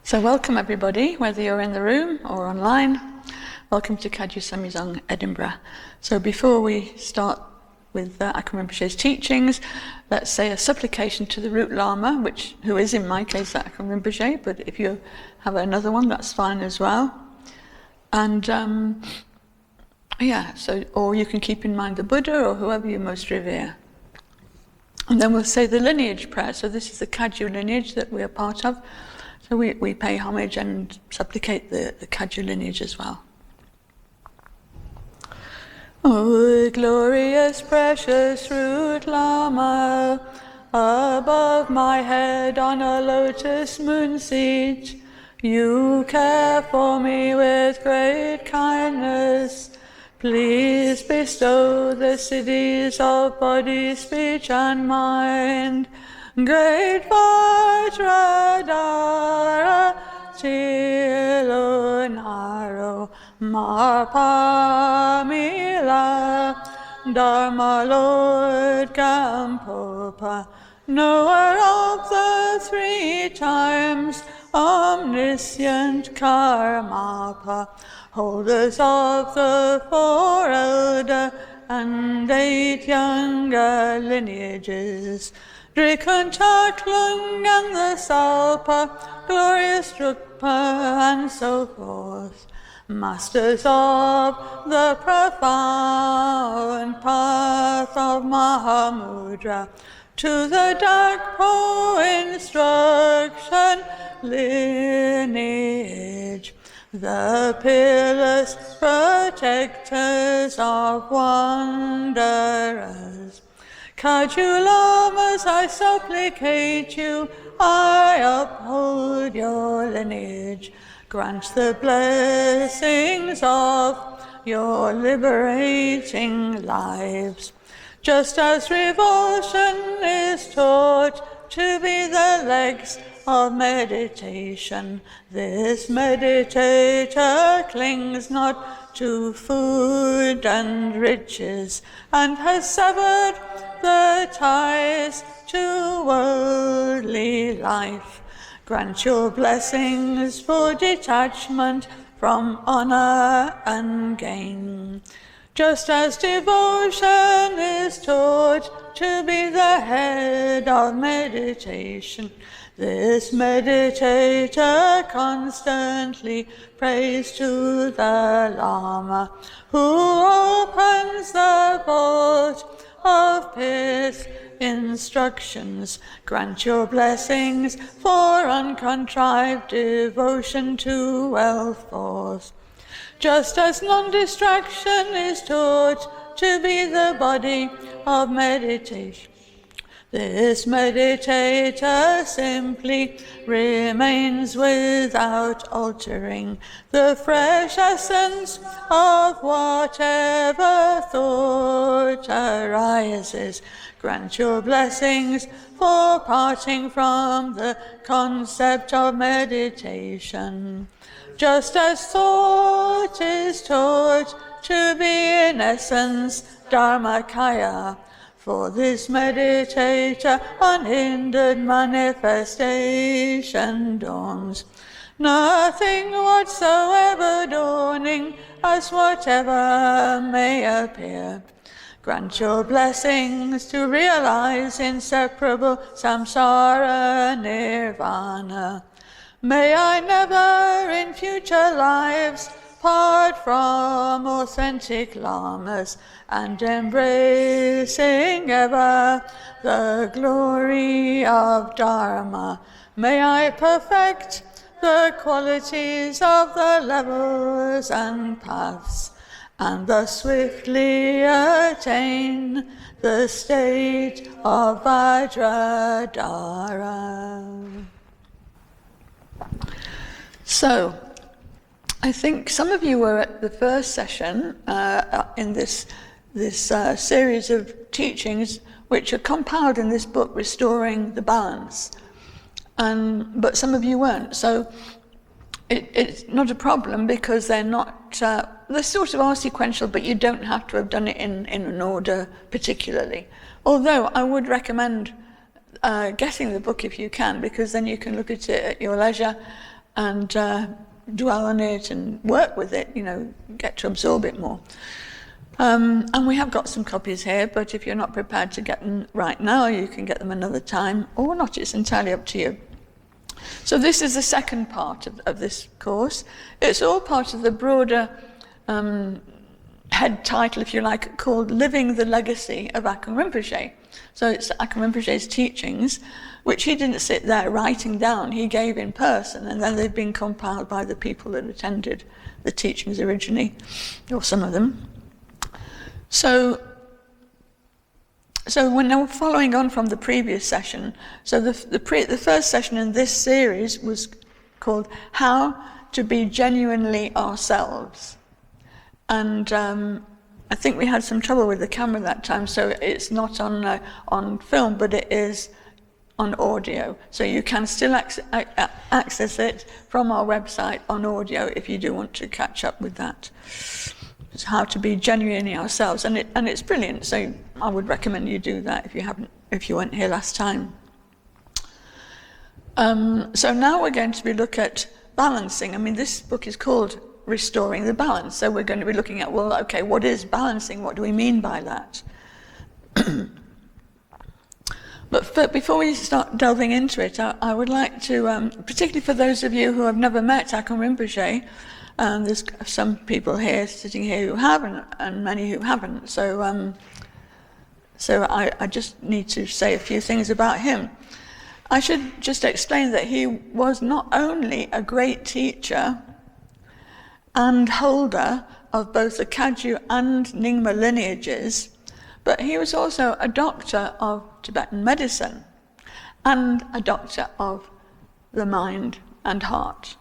So welcome everybody, whether you're in the room or online. Welcome to Kagyu Samyuzong Edinburgh. So before we start with Akong RInpoche's teachings, let's say a supplication to the root Lama, who is in my case Akong RInpoche, but if you have another one, that's fine as well. And or you can keep in mind the Buddha or whoever you most revere. And then we'll say the lineage prayer. So this is the Kagyu lineage that we are part of. So we pay homage and supplicate the Kagyu lineage as well. O glorious, precious root Lama, above my head on a lotus moon seat, you care for me with great kindness. Please bestow the siddhis of body, speech, and mind. Great Vajradhara Tilunaro Marpamila Dharma Lord Gampopa, knower of the 3 times, omniscient Karmapa, holders of the 4 elder and 8 younger lineages, Drikunchaklung and the Salpa, glorious Drukpa, and so forth, masters of the profound path of Mahamudra, to the dark Po instruction lineage, the peerless protectors of wanderers. Kagyu Lamas, I supplicate you, I uphold your lineage. Grant the blessings of your liberating lives. Just as revulsion is taught to be the legs of meditation, this meditator clings not to food and riches, and has severed the ties to worldly life. Grant your blessings for detachment from honor and gain. Just as devotion is taught to be the head of meditation, this meditator constantly prays to the Lama, who opens the vault of pith instructions. Grant your blessings for uncontrived devotion to wealth force. Just as non-distraction is taught to be the body of meditation, this meditator simply remains without altering the fresh essence of whatever thought arises. Grant your blessings for parting from the concept of meditation. Just as thought is taught to be in essence Dharmakaya, for this meditator unhindered manifestation dawns. Nothing whatsoever dawning as whatever may appear. Grant your blessings to realize inseparable samsara nirvana. May I never in future lives part from authentic lamas, and embracing ever the glory of Dharma. May I perfect the qualities of the levels and paths, and thus swiftly attain the state of Vajradhara. So, I think some of you were at the first session in this series of teachings which are compiled in this book, Restoring the Balance. But some of you weren't. So it's not a problem because they're not, they sort of are sequential, but you don't have to have done it in an order particularly. Although I would recommend getting the book if you can, because then you can look at it at your leisure and dwell on it and work with it, get to absorb it more. And we have got some copies here, but if you're not prepared to get them right now, you can get them another time or not. It's entirely up to you. So this is the second part of this course. It's all part of the broader head title, if you like, called Living the Legacy of Akong Rinpoche. So it's Akong Rinpoche's teachings, which he didn't sit there writing down, he gave in person, and then they've been compiled by the people that attended the teachings originally, or some of them. So we're now following on from the previous session. So the first session in this series was called How to Be Genuinely Ourselves. And I think we had some trouble with the camera that time, so it's not on film, but it is on audio. So you can still access it from our website on audio if you do want to catch up with that. It's how to be genuinely ourselves, and it's brilliant. So I would recommend you do that if you weren't here last time. So now we're going to be look at balancing. I mean, this book is called Restoring the Balance. So we're going to be looking at, well, okay, what is balancing? What do we mean by that? But before we start delving into it, I would like to, particularly for those of you who have never met Akong Rinpoche, there's some people here, sitting here, who have, and many who haven't. So I just need to say a few things about him. I should just explain that he was not only a great teacher and holder of both the Kagyu and Nyingma lineages, but he was also a doctor of Tibetan medicine and a doctor of the mind and heart.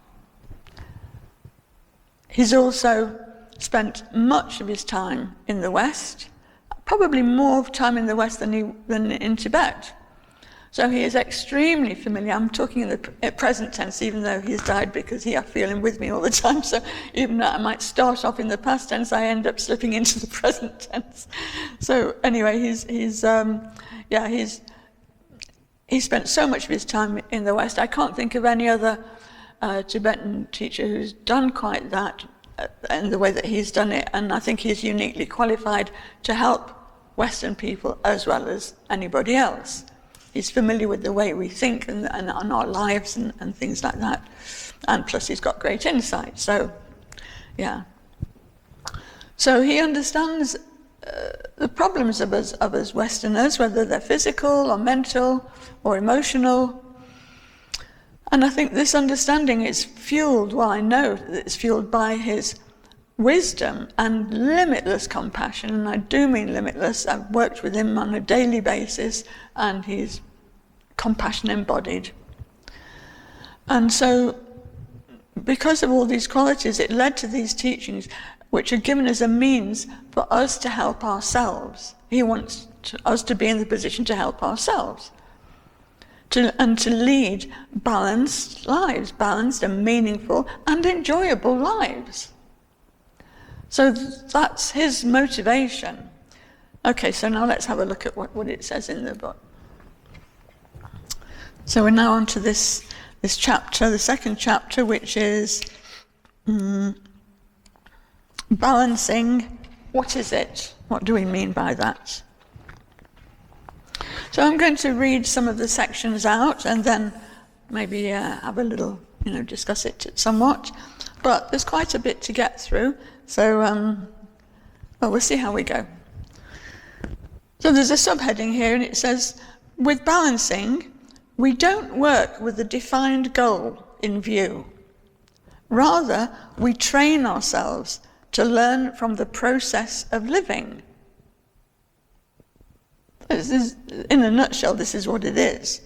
He's also spent much of his time in the West, probably more time in the West than in Tibet. So he is extremely familiar. I'm talking in the present tense, even though he's died, because I feel him with me all the time. So even though I might start off in the past tense, I end up slipping into the present tense. So anyway, he spent so much of his time in the West. I can't think of any other Tibetan teacher who's done quite that in the way that he's done it, and I think he's uniquely qualified to help Western people as well as anybody else. He's familiar with the way we think and our lives and things like that, and plus he's got great insight. So, yeah. So he understands the problems of us Westerners, whether they're physical or mental or emotional. And I think this understanding is fueled, well, I know that it's fueled by his wisdom and limitless compassion, and I do mean limitless. I've worked with him on a daily basis, and he's compassion embodied. And so, because of all these qualities, it led to these teachings, which are given as a means for us to help ourselves. He wants us to be in the position to help ourselves. And to lead balanced lives, balanced and meaningful and enjoyable lives. So that's his motivation. Okay, so now let's have a look at what it says in the book. So we're now on to this chapter, the second chapter, which is balancing. What is it? What do we mean by that? So I'm going to read some of the sections out and then maybe have a little, discuss it somewhat. But there's quite a bit to get through, so we'll see how we go. So there's a subheading here, and it says, with balancing, we don't work with a defined goal in view. Rather, we train ourselves to learn from the process of living. In a nutshell, this is what it is.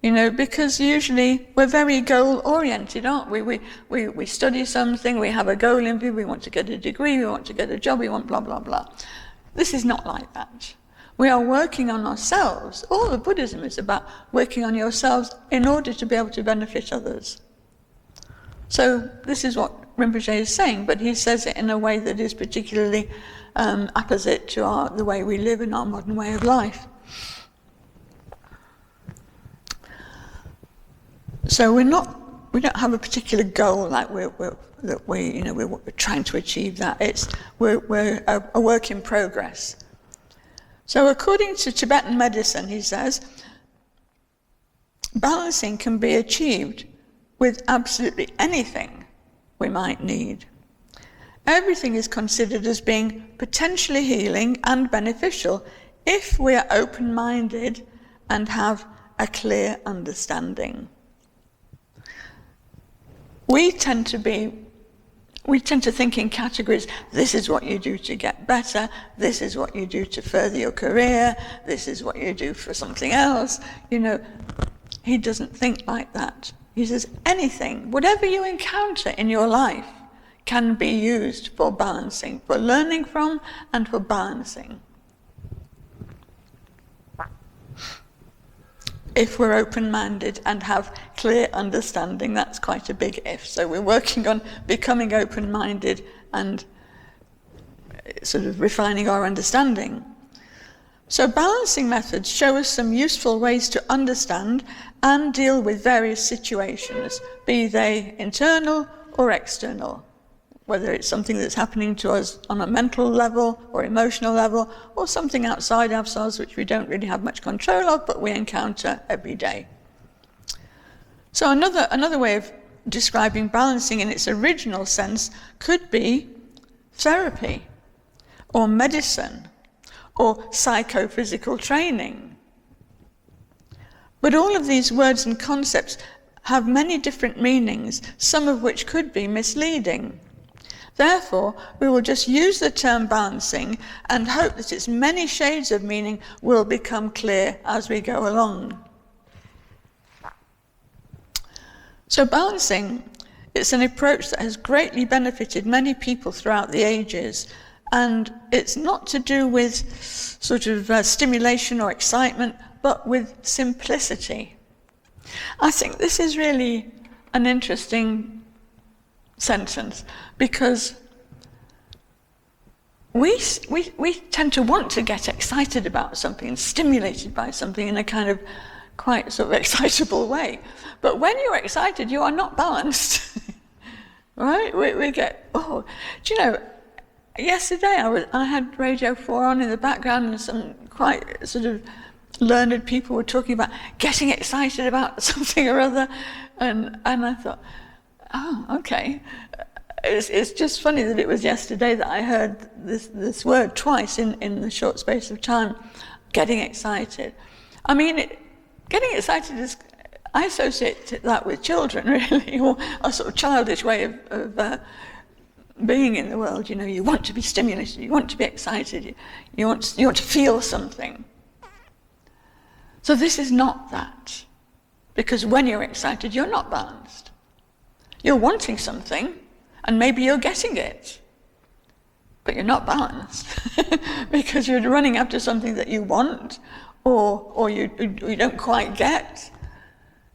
Because usually we're very goal-oriented, aren't we? We study something, we have a goal in view, we want to get a degree, we want to get a job, we want blah, blah, blah. This is not like that. We are working on ourselves. All of Buddhism is about working on yourselves in order to be able to benefit others. So this is what Rinpoche is saying, but he says it in a way that is particularly opposite to the way we live in our modern way of life. So we're not have a particular goal like we're trying to achieve that. We're a work in progress. So according to Tibetan medicine, he says, balancing can be achieved with absolutely anything we might need. Everything is considered as being potentially healing and beneficial if we are open-minded and have a clear understanding. We tend to think in categories. This is what you do to get better. This is what you do to further your career. This is what you do for something else. He doesn't think like that. He says anything, whatever you encounter in your life, can be used for balancing, for learning from and for balancing. If we're open-minded and have clear understanding, that's quite a big if. So we're working on becoming open-minded and sort of refining our understanding. So balancing methods show us some useful ways to understand and deal with various situations, be they internal or external, whether it's something that's happening to us on a mental level or emotional level, or something outside ourselves which we don't really have much control of, but we encounter every day. So another way of describing balancing in its original sense could be therapy, or medicine, or psychophysical training. But all of these words and concepts have many different meanings, some of which could be misleading. Therefore, we will just use the term balancing and hope that its many shades of meaning will become clear as we go along. So balancing, it's an approach that has greatly benefited many people throughout the ages, and it's not to do with sort of stimulation or excitement, but with simplicity. I think this is really an interesting sentence, because we tend to want to get excited about something and stimulated by something in a kind of quite sort of excitable way. But when you're excited, you are not balanced. Right? We get, do you know, yesterday I had Radio 4 on in the background, and some quite sort of learned people were talking about getting excited about something or other, and I thought, oh, okay. It's just funny that it was yesterday that I heard this word twice in the short space of time, getting excited. I mean, getting excited is, I associate that with children, really, or a sort of childish way of being in the world. You want to be stimulated, you want to be excited, you want to feel something. So this is not that, because when you're excited, you're not balanced. You're wanting something, and maybe you're getting it, but you're not balanced because you're running after something that you want, or you don't quite get.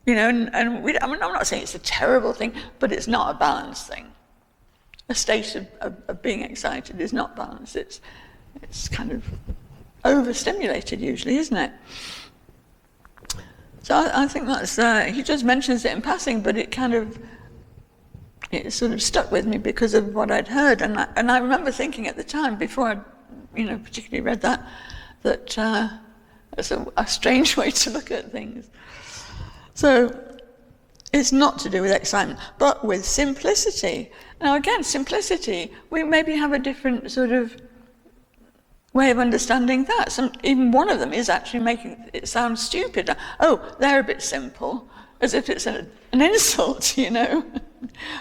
And I'm not saying it's a terrible thing, but it's not a balanced thing. A state of being excited is not balanced. It's kind of overstimulated usually, isn't it? So I think that's, he just mentions it in passing, but it sort of stuck with me because of what I'd heard. And I remember thinking at the time, before I particularly read that it's a strange way to look at things. So it's not to do with excitement, but with simplicity. Now again, simplicity, we maybe have a different sort of way of understanding that. Even one of them is actually making it sound stupid. Oh, they're a bit simple, as if it's an insult,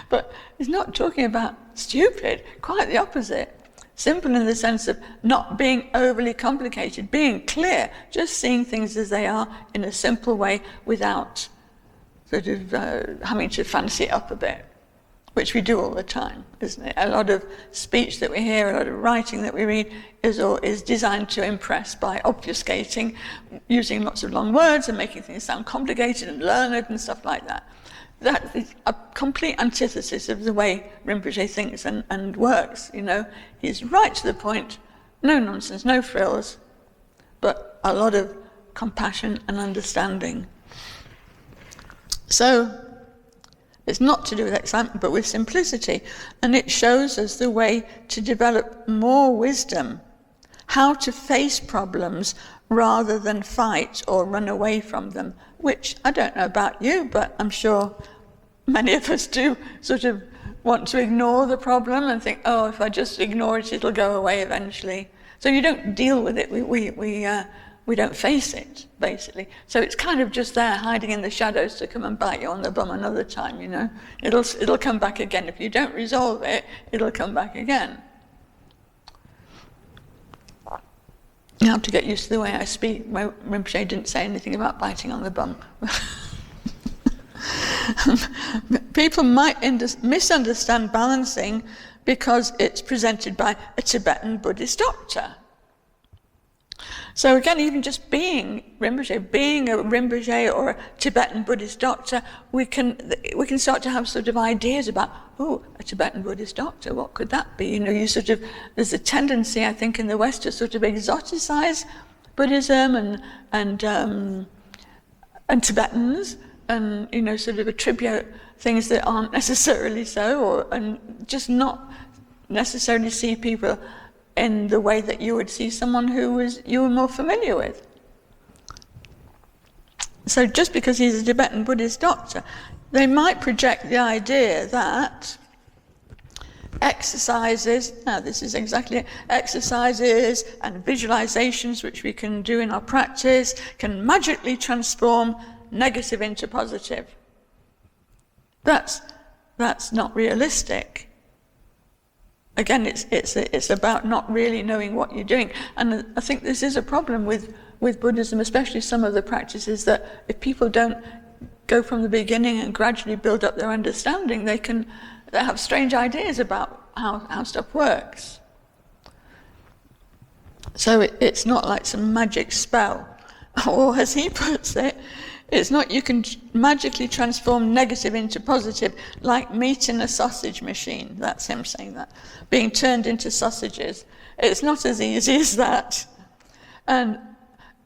But he's not talking about stupid, quite the opposite. Simple in the sense of not being overly complicated, being clear, just seeing things as they are in a simple way without sort of having to fancy it up a bit, which we do all the time, isn't it? A lot of speech that we hear, a lot of writing that we read is designed to impress by obfuscating, using lots of long words and making things sound complicated and learned and stuff like that. That is a complete antithesis of the way Rinpoche thinks and works, He's right to the point, no nonsense, no frills, but a lot of compassion and understanding. So, It's not to do with excitement, but with simplicity. And it shows us the way to develop more wisdom, how to face problems rather than fight or run away from them, which I don't know about you, but I'm sure many of us do sort of want to ignore the problem and think, oh, if I just ignore it, it'll go away eventually. So you don't deal with it, we don't face it, basically. So it's kind of just there, hiding in the shadows to come and bite you on the bum another time, you know. It'll come back again. If you don't resolve it, it'll come back again. You have to get used to the way I speak. Rinpoche didn't say anything about biting on the bum. People might misunderstand balancing because it's presented by a Tibetan Buddhist doctor. So again, even just being a Rinpoche or a Tibetan Buddhist doctor, we can start to have sort of ideas about, oh, a Tibetan Buddhist doctor, what could that be? You know, there's a tendency, I think, in the West to sort of exoticize Buddhism and Tibetans, and, you know, sort of attribute things that aren't necessarily so, and just not necessarily see people in the way that you would see someone you were more familiar with. So just because he's a Tibetan Buddhist doctor, they might project the idea that exercises and visualizations, which we can do in our practice, can magically transform negative into positive. That's not realistic. Again, it's about not really knowing what you're doing. And I think this is a problem with Buddhism, especially some of the practices, that if people don't go from the beginning and gradually build up their understanding, they have strange ideas about how stuff works. So it's not like some magic spell. Or as he puts it, it's not you can magically transform negative into positive like meat in a sausage machine. That's him saying that. Being turned into sausages. It's not as easy as that. And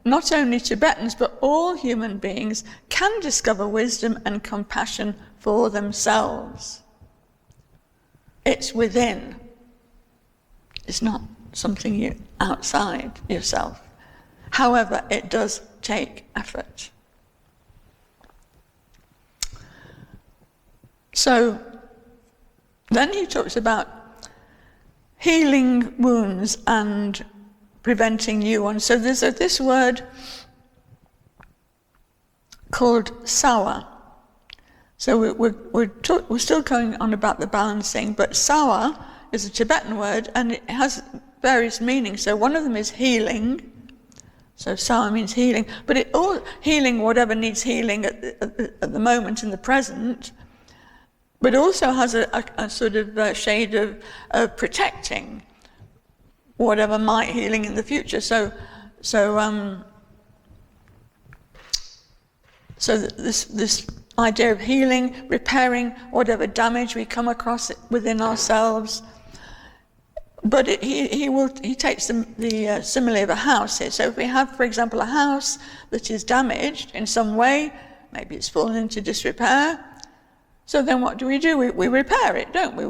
not only Tibetans, but all human beings can discover wisdom and compassion for themselves. It's within. It's not something outside yourself. However, it does take effort. So then he talks about healing wounds and preventing new ones. So there's this word called sawa. So we're still going on about the balancing, but sawa is a Tibetan word and it has various meanings. So one of them is healing. So sawa means healing, but healing whatever needs healing at the moment in the present. But also has a sort of shade of protecting whatever might healing in the future. So this idea of healing, repairing whatever damage we come across within ourselves. But he takes the simile of a house here. So if we have, for example, a house that is damaged in some way, maybe it's fallen into disrepair. So then what do? We repair it, don't we?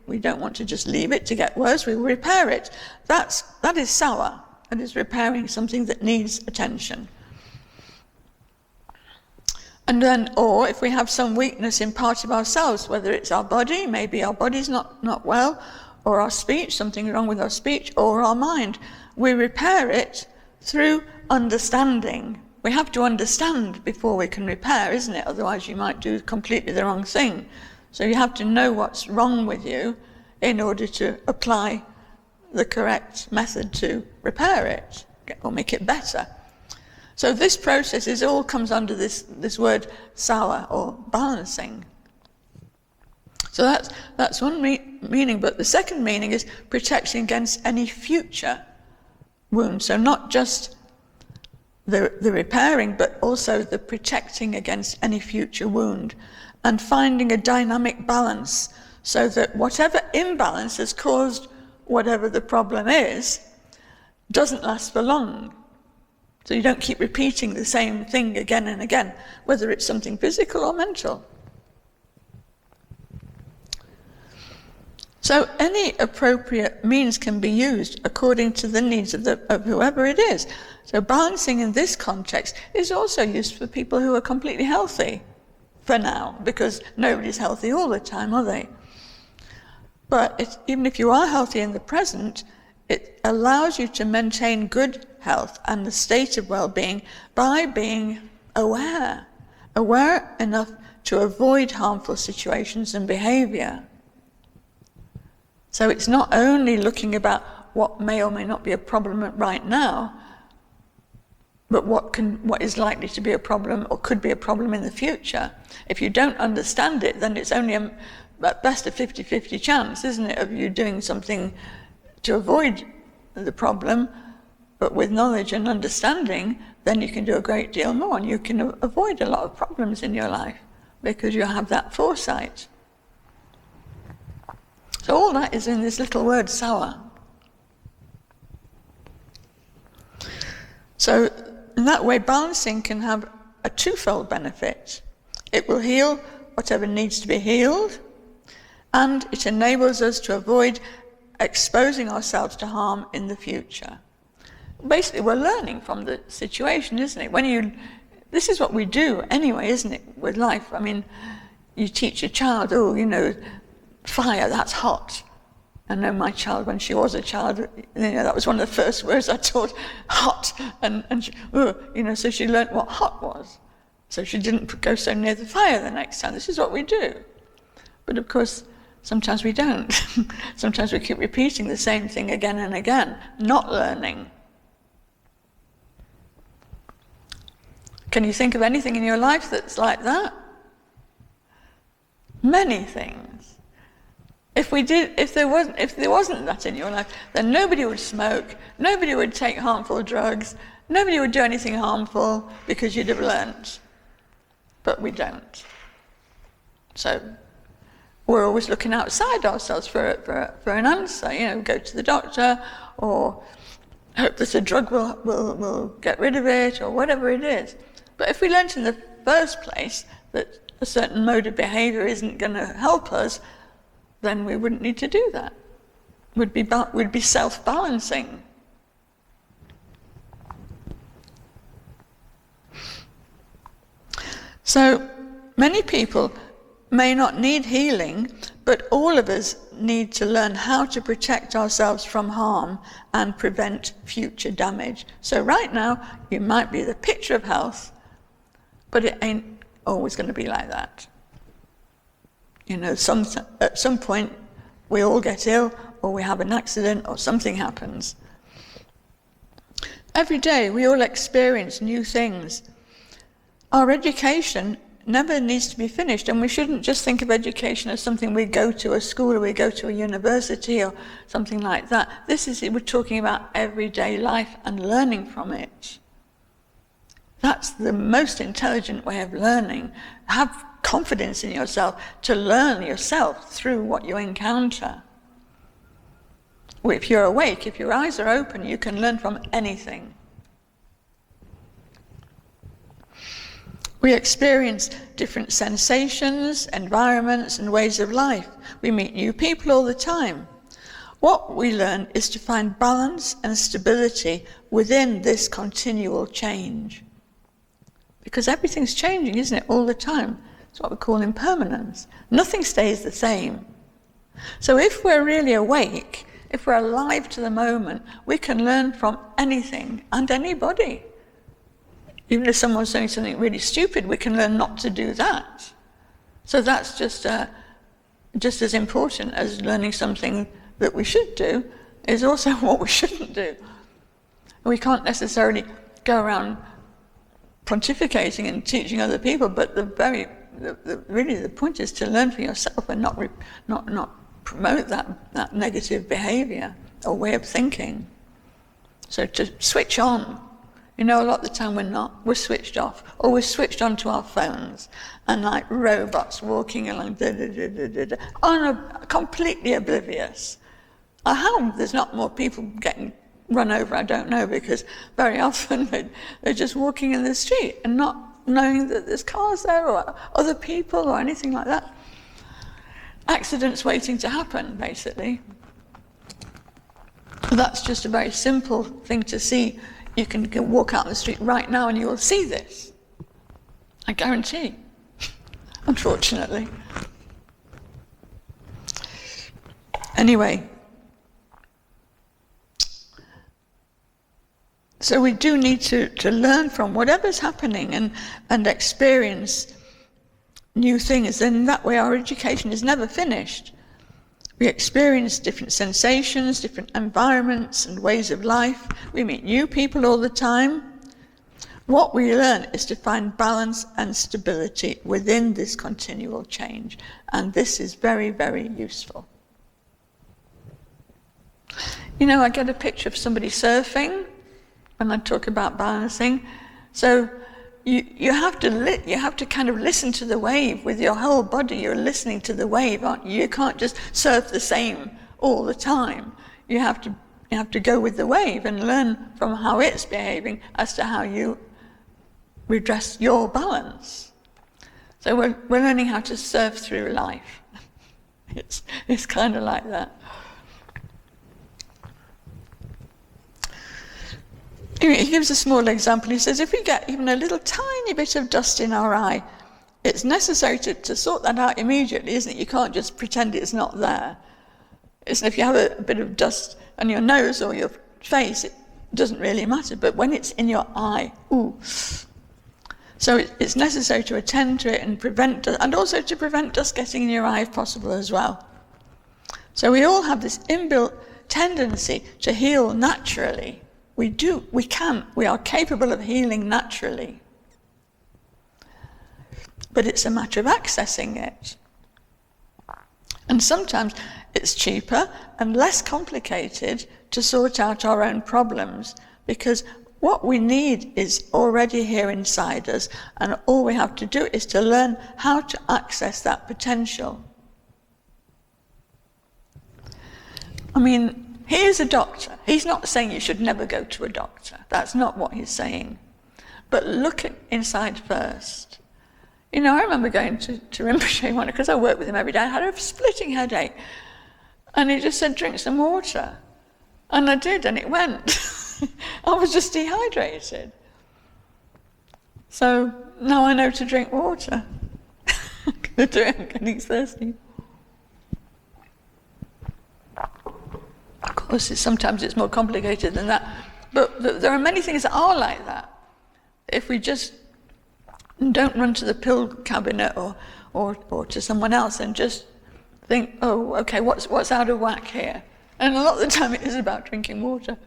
We don't want to just leave it to get worse, we repair it. That is sawa. That is repairing something that needs attention. And then, or if we have some weakness in part of ourselves, whether it's our body, maybe our body's not well, or our speech, something wrong with our speech, or our mind, we repair it through understanding. We have to understand before we can repair, isn't it? Otherwise you might do completely the wrong thing. So you have to know what's wrong with you in order to apply the correct method to repair it or make it better. So this process all comes under this word sawa, or balancing. So that's one meaning, but the second meaning is protection against any future wound. So not just the repairing, but also the protecting against any future wound, and finding a dynamic balance so that whatever imbalance has caused whatever the problem is doesn't last for long. So you don't keep repeating the same thing again and again, whether it's something physical or mental. So any appropriate means can be used according to the needs of whoever it is. So balancing in this context is also used for people who are completely healthy, for now, because nobody's healthy all the time, are they? But even if you are healthy in the present, it allows you to maintain good health and the state of well-being by being aware enough to avoid harmful situations and behavior. So it's not only looking about what may or may not be a problem right now, but what is likely to be a problem or could be a problem in the future. If you don't understand it, then it's only at best a 50-50 chance, isn't it, of you doing something to avoid the problem. But with knowledge and understanding, then you can do a great deal more, and you can avoid a lot of problems in your life because you have that foresight. So all that is in this little word, sawa. So in that way, balancing can have a twofold benefit. It will heal whatever needs to be healed, and it enables us to avoid exposing ourselves to harm in the future. Basically, we're learning from the situation, isn't it? This is what we do anyway, isn't it, with life? I mean, you teach a child, fire, that's hot. I know my child, when she was a child, that was one of the first words I taught, hot. And she, so she learnt what hot was. So she didn't go so near the fire the next time. This is what we do. But of course, sometimes we don't. Sometimes we keep repeating the same thing again and again, not learning. Can you think of anything in your life that's like that? Many things. If there wasn't that in your life, then nobody would smoke, nobody would take harmful drugs, nobody would do anything harmful because you'd have learnt. But we don't. So we're always looking outside ourselves for an answer. Go to the doctor, or hope that a drug will get rid of it, or whatever it is. But if we learnt in the first place that a certain mode of behavior isn't going to help us, then we wouldn't need to do that. We'd be self-balancing. So many people may not need healing, but all of us need to learn how to protect ourselves from harm and prevent future damage. So right now, you might be the picture of health, but it ain't always going to be like that. At some point, we all get ill, or we have an accident, or something happens. Every day, we all experience new things. Our education never needs to be finished, and we shouldn't just think of education as something we go to a school, or we go to a university, or something like that. We're talking about everyday life and learning from it. That's the most intelligent way of learning. Have confidence in yourself to learn yourself through what you encounter. If you're awake, if your eyes are open, you can learn from anything. We experience different sensations, environments, and ways of life. We meet new people all the time. What we learn is to find balance and stability within this continual change. Because everything's changing, isn't it, all the time? It's what we call impermanence. Nothing stays the same. So if we're really awake, if we're alive to the moment, we can learn from anything and anybody. Even if someone's doing something really stupid, we can learn not to do that. So that's just as important as learning something that we should do is also what we shouldn't do. We can't necessarily go around pontificating and teaching other people, but really the point is to learn for yourself and not promote that negative behavior or way of thinking. So to switch on. A lot of the time we're switched off, or we're switched onto our phones, and like robots walking along, completely oblivious. I hope there's not more people getting run over, I don't know, because very often they're just walking in the street and not knowing that there's cars there or other people or anything like that. accidents waiting to happen, basically. That's just a very simple thing to see. You can walk out on the street right now and you will see this. I guarantee. Unfortunately. Anyway. So we do need to learn from whatever's happening and experience new things. And that way our education is never finished. We experience different sensations, different environments and ways of life. We meet new people all the time. What we learn is to find balance and stability within this continual change. And this is very, very useful. You know, I get a picture of somebody surfing when I talk about balancing. So you have to kind of listen to the wave with your whole body. You're listening to the wave, aren't you? You can't just surf the same all the time. You have to go with the wave and learn from how it's behaving as to how you redress your balance. So we're learning how to surf through life. It's kind of like that. He gives a small example. He says, if we get even a little tiny bit of dust in our eye, it's necessary to sort that out immediately, isn't it? You can't just pretend it's not there. If you have a bit of dust on your nose or your face, it doesn't really matter. But when it's in your eye, ooh. So it's necessary to attend to it and prevent dust, and also to prevent dust getting in your eye if possible as well. So we all have this inbuilt tendency to heal naturally. We are capable of healing naturally. But it's a matter of accessing it. And sometimes it's cheaper and less complicated to sort out our own problems, because what we need is already here inside us, and all we have to do is to learn how to access that potential. I mean, he is a doctor. He's not saying you should never go to a doctor. That's not what he's saying. But look inside first. You know, I remember going to Rinpoche one, because I worked with him every day. I had a splitting headache. And he just said, drink some water. And I did, and it went. I was just dehydrated. So now I know to drink water. I'm going to do it, I'm getting thirsty. Of course, sometimes it's more complicated than that. But there are many things that are like that. If we just don't run to the pill cabinet or to someone else and just think, oh, okay, what's out of whack here? And a lot of the time it is about drinking water,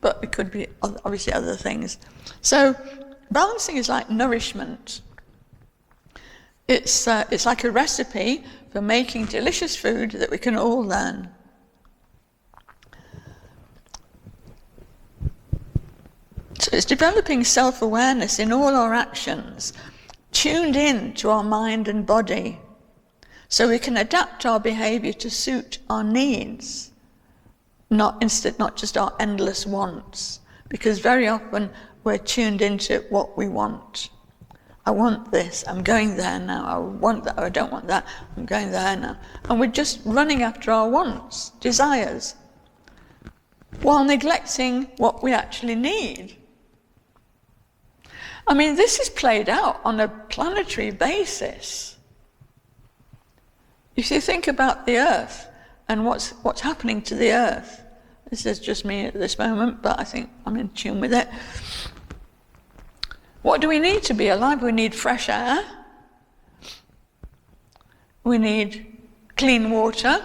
but it could be obviously other things. So balancing is like nourishment. It's like a recipe for making delicious food that we can all learn. So it's developing self-awareness in all our actions, tuned in to our mind and body, so we can adapt our behavior to suit our needs, not just our endless wants, because very often we're tuned into what we want. I want this, I'm going there now. I want that, I don't want that, I'm going there now. And we're just running after our wants, desires, while neglecting what we actually need. I mean, this is played out on a planetary basis. If you think about the Earth and what's happening to the Earth, this is just me at this moment, but I think I'm in tune with it. What do we need to be alive? We need fresh air. We need clean water.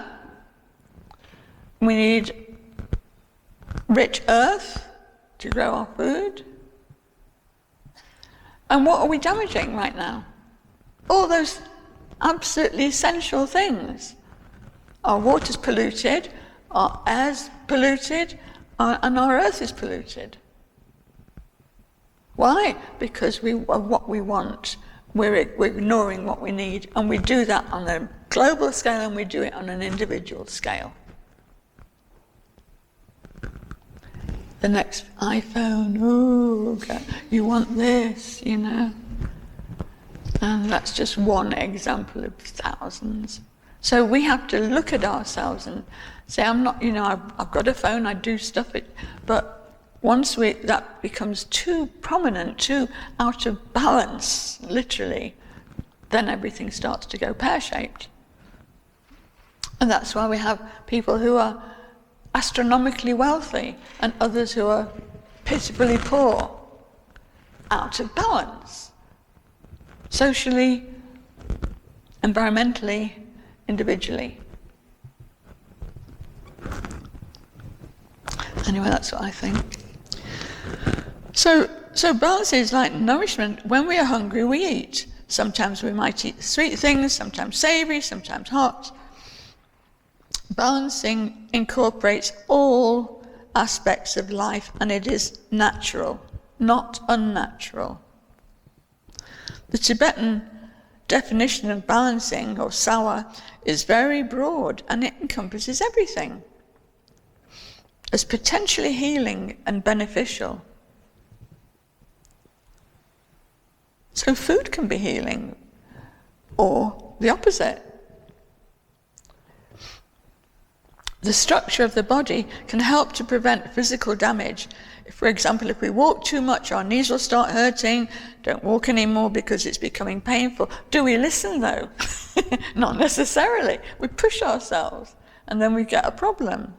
We need rich earth to grow our food. And what are we damaging right now? All those absolutely essential things. Our water's polluted, our air's polluted, and our earth is polluted. Why? Because of what we want. We're ignoring what we need, and we do that on a global scale and we do it on an individual scale. The next iPhone, ooh, okay, you want this, you know. And that's just one example of thousands. So we have to look at ourselves and say, I'm not, I've got a phone, I do stuff, but once that becomes too prominent, too out of balance, literally, then everything starts to go pear-shaped. And that's why we have people who are astronomically wealthy and others who are pitifully poor, out of balance, socially, environmentally, individually. Anyway, that's what I think. So balance is like nourishment. When we are hungry, we eat. Sometimes we might eat sweet things, sometimes savory, sometimes hot. Balancing incorporates all aspects of life, and it is natural, not unnatural. The Tibetan definition of balancing, or sawa, is very broad, and it encompasses everything as potentially healing and beneficial. So food can be healing, or the opposite. The structure of the body can help to prevent physical damage. For example, if we walk too much, our knees will start hurting. Don't walk anymore because it's becoming painful. Do we listen though? Not necessarily. We push ourselves and then we get a problem.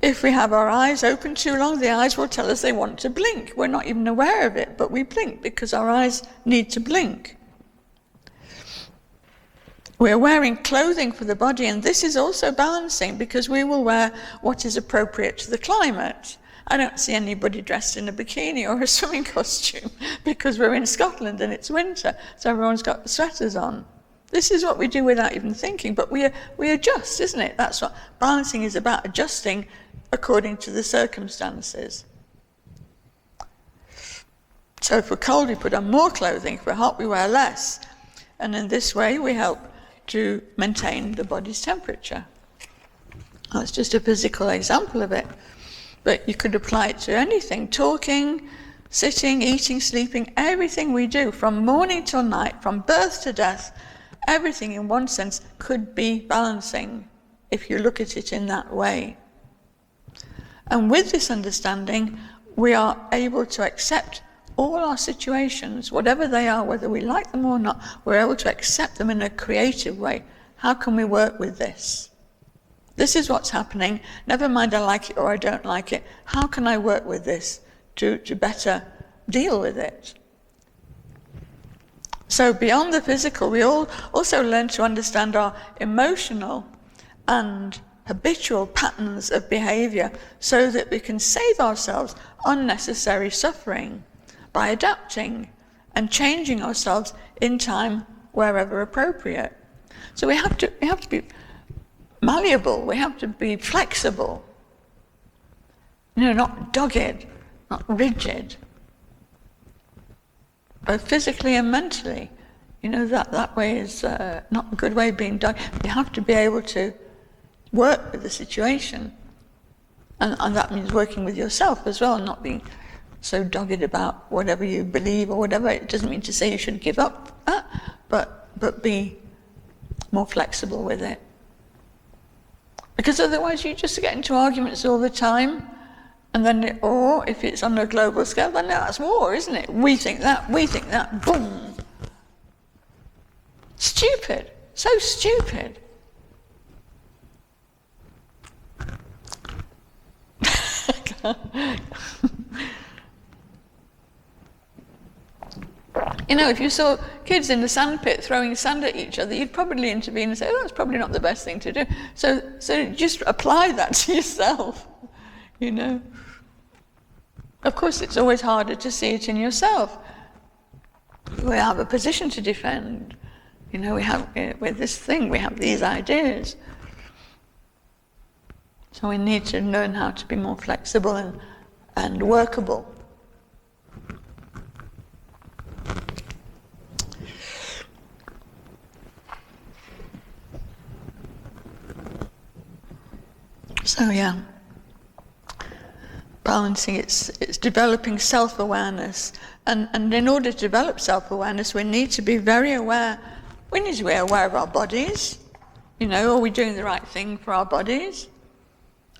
If we have our eyes open too long, the eyes will tell us they want to blink. We're not even aware of it, but we blink because our eyes need to blink. We're wearing clothing for the body, and this is also balancing because we will wear what is appropriate to the climate. I don't see anybody dressed in a bikini or a swimming costume because we're in Scotland and it's winter, so everyone's got sweaters on. This is what we do without even thinking, but we adjust, isn't it? That's what balancing is about, adjusting according to the circumstances. So if we're cold, we put on more clothing. If we're hot, we wear less. And in this way, we help to maintain the body's temperature. That's just a physical example of it. But you could apply it to anything, talking, sitting, eating, sleeping, everything we do from morning till night, from birth to death, everything in one sense could be balancing if you look at it in that way. And with this understanding, we are able to accept all our situations, whatever they are, whether we like them or not, we're able to accept them in a creative way. How can we work with this? This is what's happening. Never mind I like it or I don't like it. How can I work with this to better deal with it? So beyond the physical, we all also learn to understand our emotional and habitual patterns of behavior so that we can save ourselves unnecessary suffering by adapting and changing ourselves in time wherever appropriate. So we have to be malleable, we have to be flexible, not dogged, not rigid, both physically and mentally. That way is not a good way of being dogged. You have to be able to work with the situation, and that means working with yourself as well, not being so dogged about whatever you believe or whatever. It doesn't mean to say you should give up that, but be more flexible with it. Because otherwise you just get into arguments all the time, and then, or if it's on a global scale, then that's war, isn't it? We think that, boom. Stupid, so stupid. If you saw kids in the sandpit throwing sand at each other, you'd probably intervene and say, that's probably not the best thing to do. So just apply that to yourself, Of course, it's always harder to see it in yourself. We have a position to defend. We have, with this thing, we have these ideas. So we need to learn how to be more flexible and workable. So balancing, it's developing self-awareness. And in order to develop self-awareness, we need to be very aware we need to be aware of our bodies. Are we doing the right thing for our bodies?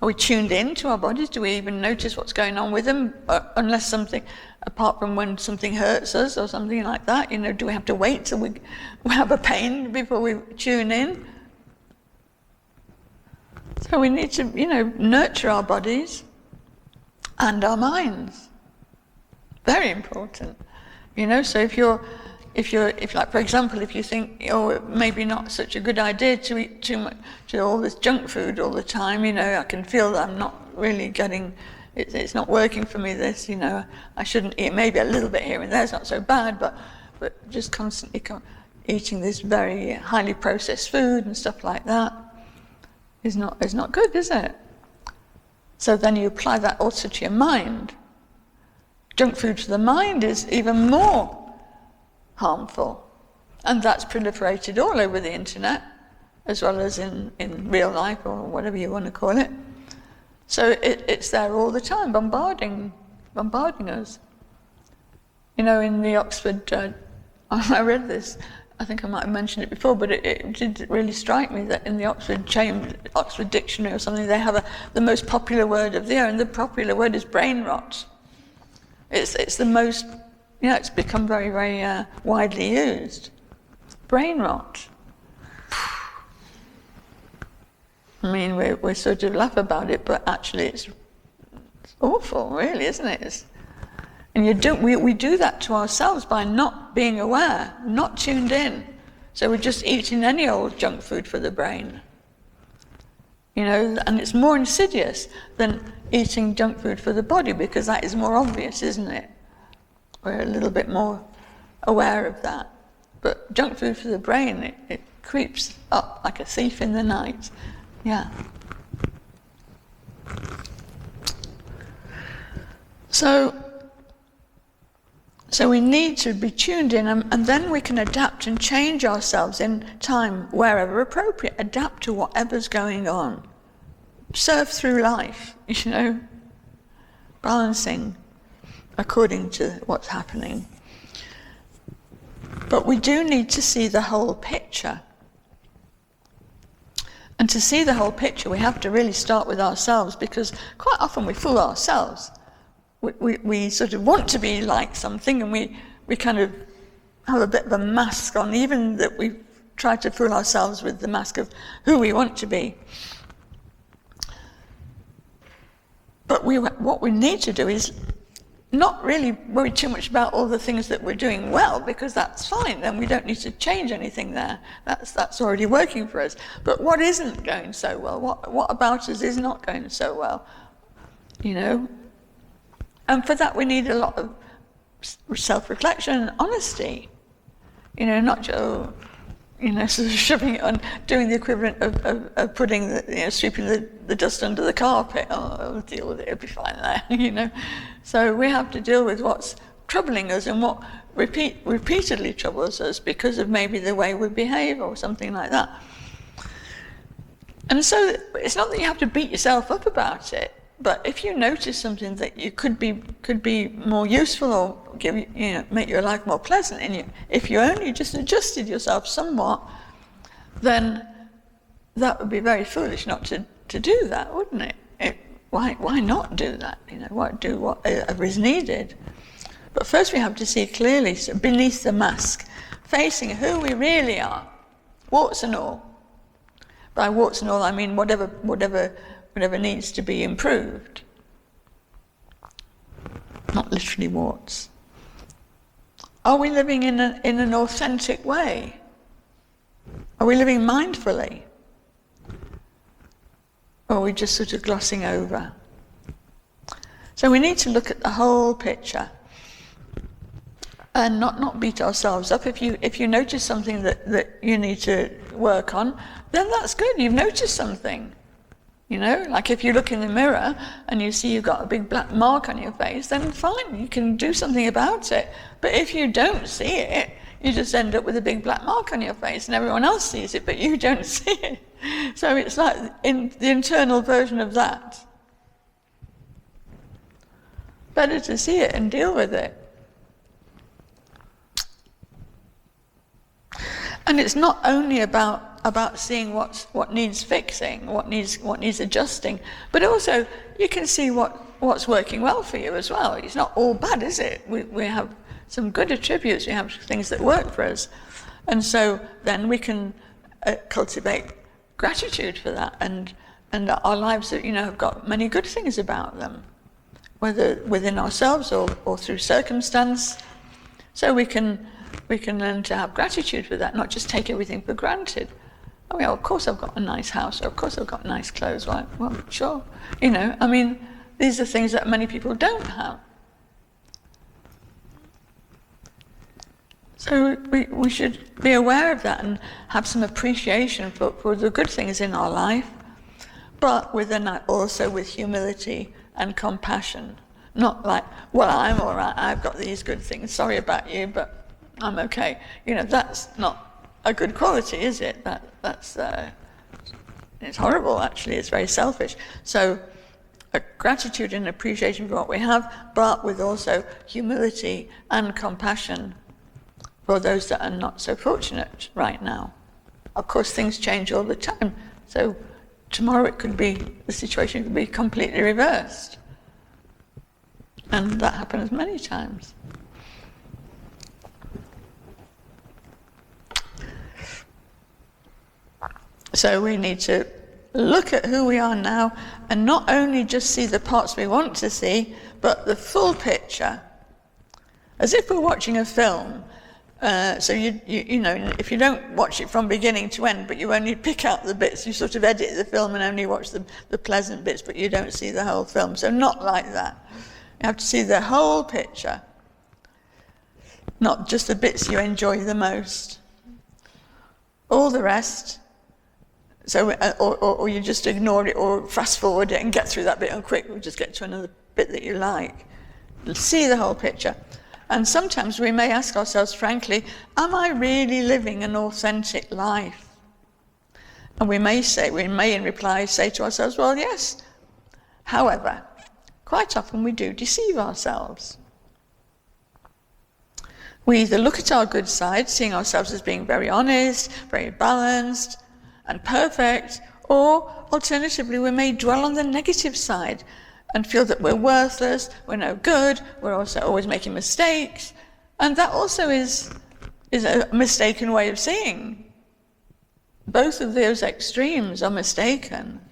Are we tuned in to our bodies? Do we even notice what's going on with them? Unless something, apart from when something hurts us or something like that, do we have to wait till we have a pain before we tune in? So we need to, nurture our bodies and our minds. Very important. So if like, for example, if you think, maybe not such a good idea to eat too much, all this junk food all the time, I can feel that I'm not really getting, it's not working for me, this, I shouldn't eat, maybe a little bit here and there, it's not so bad, but just constantly eating this very highly processed food and stuff like that is not good, is it? So then you apply that also to your mind. Junk food to the mind is even more harmful, and that's proliferated all over the internet as well as in real life, or whatever you want to call it. So it's there all the time, bombarding us. In the Oxford, I read this, I think I might have mentioned it before, but it did really strike me that in the Oxford Dictionary or something, they have the most popular word of the year, and the popular word is brain rot. It's the most, it's become very, very widely used. Brain rot. I mean, we sort of laugh about it, but actually it's awful, really, isn't it? And we do that to ourselves by not being aware, not tuned in. So we're just eating any old junk food for the brain. And it's more insidious than eating junk food for the body, because that is more obvious, isn't it? We're a little bit more aware of that. But junk food for the brain, it creeps up like a thief in the night. Yeah. So we need to be tuned in, and then we can adapt and change ourselves in time wherever appropriate, adapt to whatever's going on. Surf through life, balancing according to what's happening. But we do need to see the whole picture. And to see the whole picture, we have to really start with ourselves, because quite often we fool ourselves. We sort of want to be like something, and we kind of have a bit of a mask on, even that we try to fool ourselves with the mask of who we want to be. But what we need to do is not really worry too much about all the things that we're doing well, because that's fine, then we don't need to change anything there. That's already working for us. But what isn't going so well? What about us is not going so well? And for that we need a lot of self-reflection and honesty. Not just, sort of shoving it on, doing the equivalent of putting sweeping the dust under the carpet. Oh, I'll deal with it, it'll be fine there, So we have to deal with what's troubling us and what repeatedly troubles us because of maybe the way we behave or something like that. And so it's not that you have to beat yourself up about it, but if you notice something that you could be more useful or make your life more pleasant, and if you only just adjusted yourself somewhat, then that would be very foolish not to do that, wouldn't it? Why not do that? Do whatever is needed. But first we have to see clearly, so beneath the mask, facing who we really are, warts and all. By warts and all, I mean whatever needs to be improved. Not literally warts. Are we living in an authentic way? Are we living mindfully? Or are we just sort of glossing over? So we need to look at the whole picture and not beat ourselves up. If you notice something that you need to work on, then that's good, you've noticed something. Like if you look in the mirror and you see you've got a big black mark on your face, then fine, you can do something about it. But if you don't see it, you just end up with a big black mark on your face and everyone else sees it, but you don't see it. So it's like in the internal version of that. Better to see it and deal with it. And it's not only about seeing what needs fixing, what needs adjusting, but also you can see what's working well for you as well. It's not all bad, is it? We have some good attributes, we have things that work for us. And so then we can cultivate gratitude for that, and our lives have got many good things about them, whether within ourselves or through circumstance. So we can learn to have gratitude for that, not just take everything for granted. Oh yeah, of course I've got a nice house, or of course I've got nice clothes. Well, sure. These are things that many people don't have. So we should be aware of that and have some appreciation for the good things in our life, but within that also with humility and compassion. Not like, well, I'm all right, I've got these good things, sorry about you, but I'm okay. That's not a good quality, is it? It's horrible, actually. It's very selfish. So a gratitude and appreciation for what we have, but with also humility and compassion for those that are not so fortunate right now. Of course, things change all the time. So tomorrow the situation could be completely reversed. And that happens many times. So we need to look at who we are now and not only just see the parts we want to see, but the full picture. As if we're watching a film. So if you don't watch it from beginning to end, but you only pick out the bits, you sort of edit the film and only watch the pleasant bits, but you don't see the whole film. So not like that. You have to see the whole picture, not just the bits you enjoy the most. All the rest, so or you just ignore it or fast forward it and get through that bit and quick, we'll just get to another bit that you like. See the whole picture. And sometimes we may ask ourselves, frankly, am I really living an authentic life? And we may in reply say to ourselves, well, yes. However, quite often we do deceive ourselves. We either look at our good side, seeing ourselves as being very honest, very balanced, and perfect, or alternatively we may dwell on the negative side and feel that we're worthless, we're no good, we're also always making mistakes. And that also is a mistaken way of seeing. Both of those extremes are mistaken.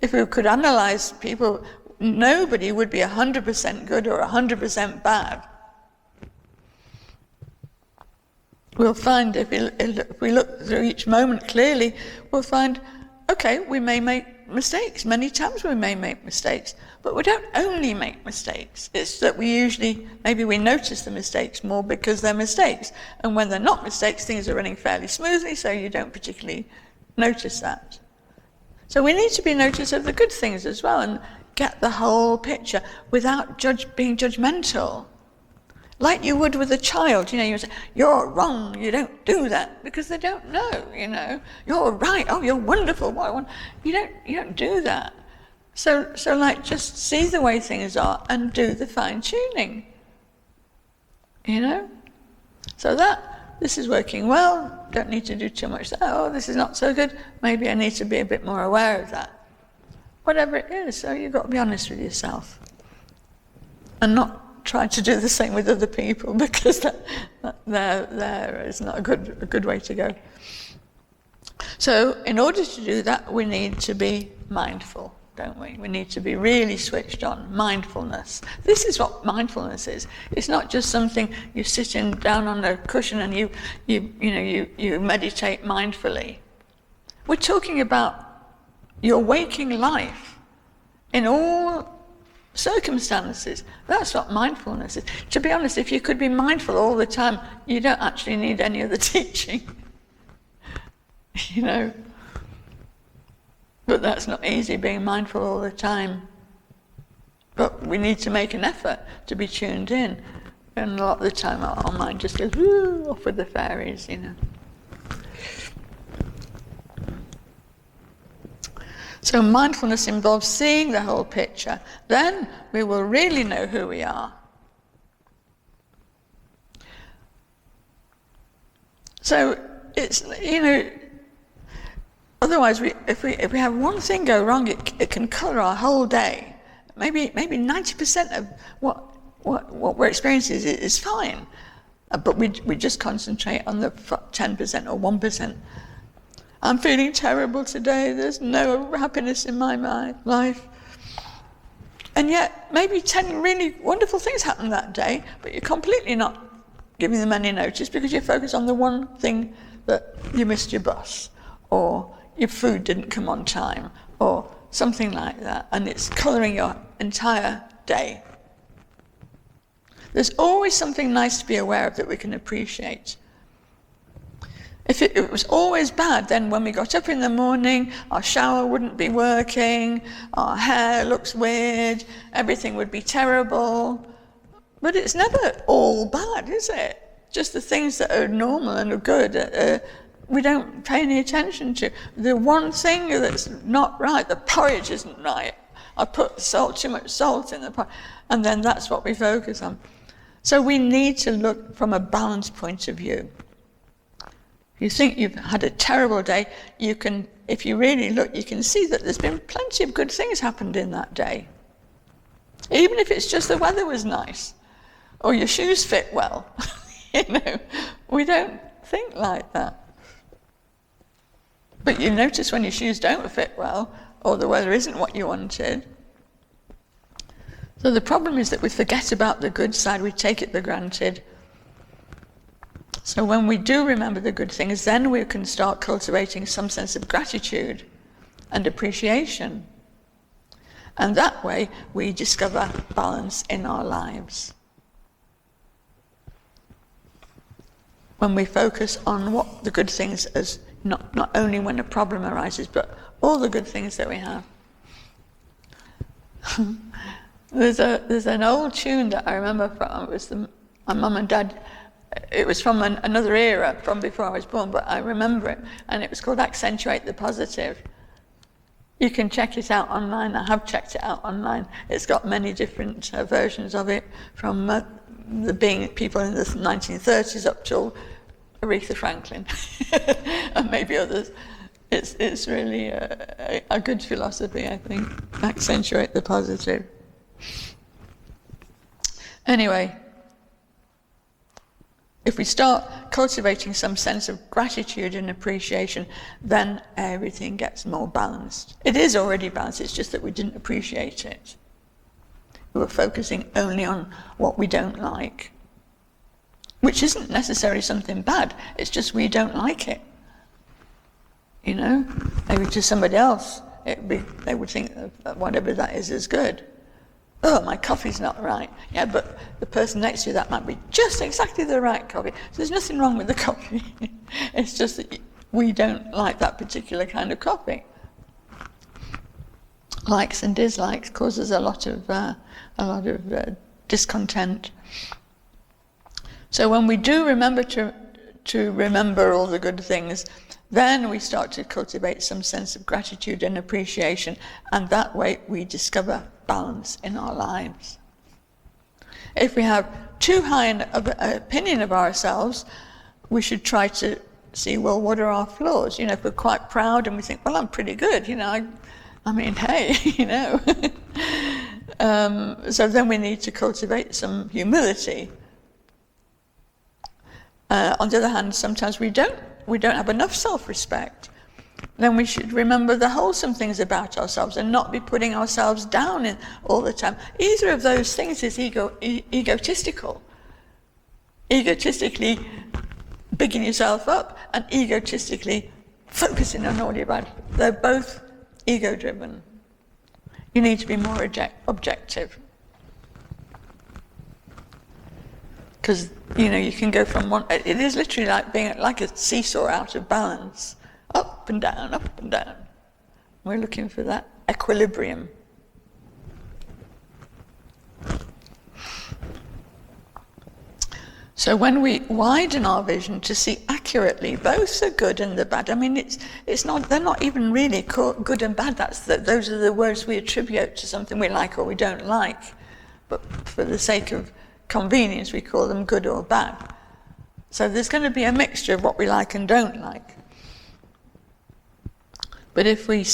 If we could analyze people, nobody would be 100% good or 100% bad. We'll find, if we look through each moment clearly, we'll find, okay, we may make mistakes. Many times we may make mistakes, but we don't only make mistakes. It's that maybe we notice the mistakes more because they're mistakes. And when they're not mistakes, things are running fairly smoothly, so you don't particularly notice that. So we need to be notice of the good things as well and get the whole picture without being judgmental. Like you would with a child, you say, you're wrong, you don't do that, because they don't know, You're right, oh, you're wonderful, you don't do that. So just see the way things are and do the fine-tuning, So this is working well, don't need to do too much that, oh, this is not so good, maybe I need to be a bit more aware of that. Whatever it is, so you've got to be honest with yourself. And not try to do the same with other people, because that is not a good way to go. So in order to do that, we need to be mindful, don't we? We need to be really switched on. Mindfulness. This is what mindfulness is. It's not just something you sit down on a cushion and you meditate mindfully. We're talking about your waking life in all circumstances. That's what mindfulness is. To be honest, if you could be mindful all the time, you don't actually need any other teaching. But that's not easy, being mindful all the time. But we need to make an effort to be tuned in. And a lot of the time our mind just goes off with the fairies, So mindfulness involves seeing the whole picture. Then we will really know who we are. So it's, otherwise if we have one thing go wrong, it can colour our whole day. Maybe 90% of what we're experiencing is fine, but we just concentrate on the 10% or 1%. I'm feeling terrible today. There's no happiness in my life. And yet, maybe 10 really wonderful things happened that day, but you're completely not giving them any notice because you focus on the one thing that you missed your bus, or your food didn't come on time, or something like that, and it's colouring your entire day. There's always something nice to be aware of that we can appreciate. If it was always bad, then when we got up in the morning, our shower wouldn't be working, our hair looks weird, everything would be terrible. But it's never all bad, is it? Just the things that are normal and are good, we don't pay any attention to. The one thing that's not right, the porridge isn't right. I put too much salt in the porridge, and then that's what we focus on. So we need to look from a balanced point of view. You think you've had a terrible day, if you really look, you can see that there's been plenty of good things happened in that day. Even if it's just the weather was nice, or your shoes fit well. We don't think like that. But you notice when your shoes don't fit well, or the weather isn't what you wanted. So the problem is that we forget about the good side, we take it for granted. So when we do remember the good things, then we can start cultivating some sense of gratitude and appreciation. And that way we discover balance in our lives. When we focus on what the good things as not only when a problem arises, but all the good things that we have. There's an old tune that I remember from, it was my mum and dad, it was from another era, from before I was born, but I remember it, and it was called Accentuate the Positive. You can check it out online. I have checked it out online. It's got many different versions of it, from the being people in the 1930s up till Aretha Franklin, and maybe others. It's really a good philosophy, I think. Accentuate the positive. Anyway, if we start cultivating some sense of gratitude and appreciation, then everything gets more balanced. It is already balanced, it's just that we didn't appreciate it. We were focusing only on what we don't like, which isn't necessarily something bad, it's just we don't like it. Maybe to somebody else, they would think that whatever that is good. Oh, my coffee's not right. Yeah, but the person next to you, that might be just exactly the right coffee. So there's nothing wrong with the coffee. It's just that we don't like that particular kind of coffee. Likes and dislikes causes a lot of discontent. So when we do remember to remember all the good things, then we start to cultivate some sense of gratitude and appreciation, and that way we discover balance in our lives. If we have too high an opinion of ourselves, we should try to see, well, what are our flaws? If we're quite proud and we think, well, I'm pretty good, I mean, hey, so then we need to cultivate some humility. On the other hand, sometimes we don't have enough self-respect. Then we should remember the wholesome things about ourselves and not be putting ourselves down all the time. Either of those things is egotistical. Egotistically bigging yourself up and egotistically focusing on all your bad. They're both ego-driven. You need to be more objective. Because, you can go from one, it is literally like being like a seesaw out of balance. Up and down, up and down. We're looking for that equilibrium. So when we widen our vision to see accurately both the good and the bad, I mean, they're not even really good and bad. Those are the words we attribute to something we like or we don't like. But for the sake of convenience, we call them good or bad. So there's going to be a mixture of what we like and don't like. But if we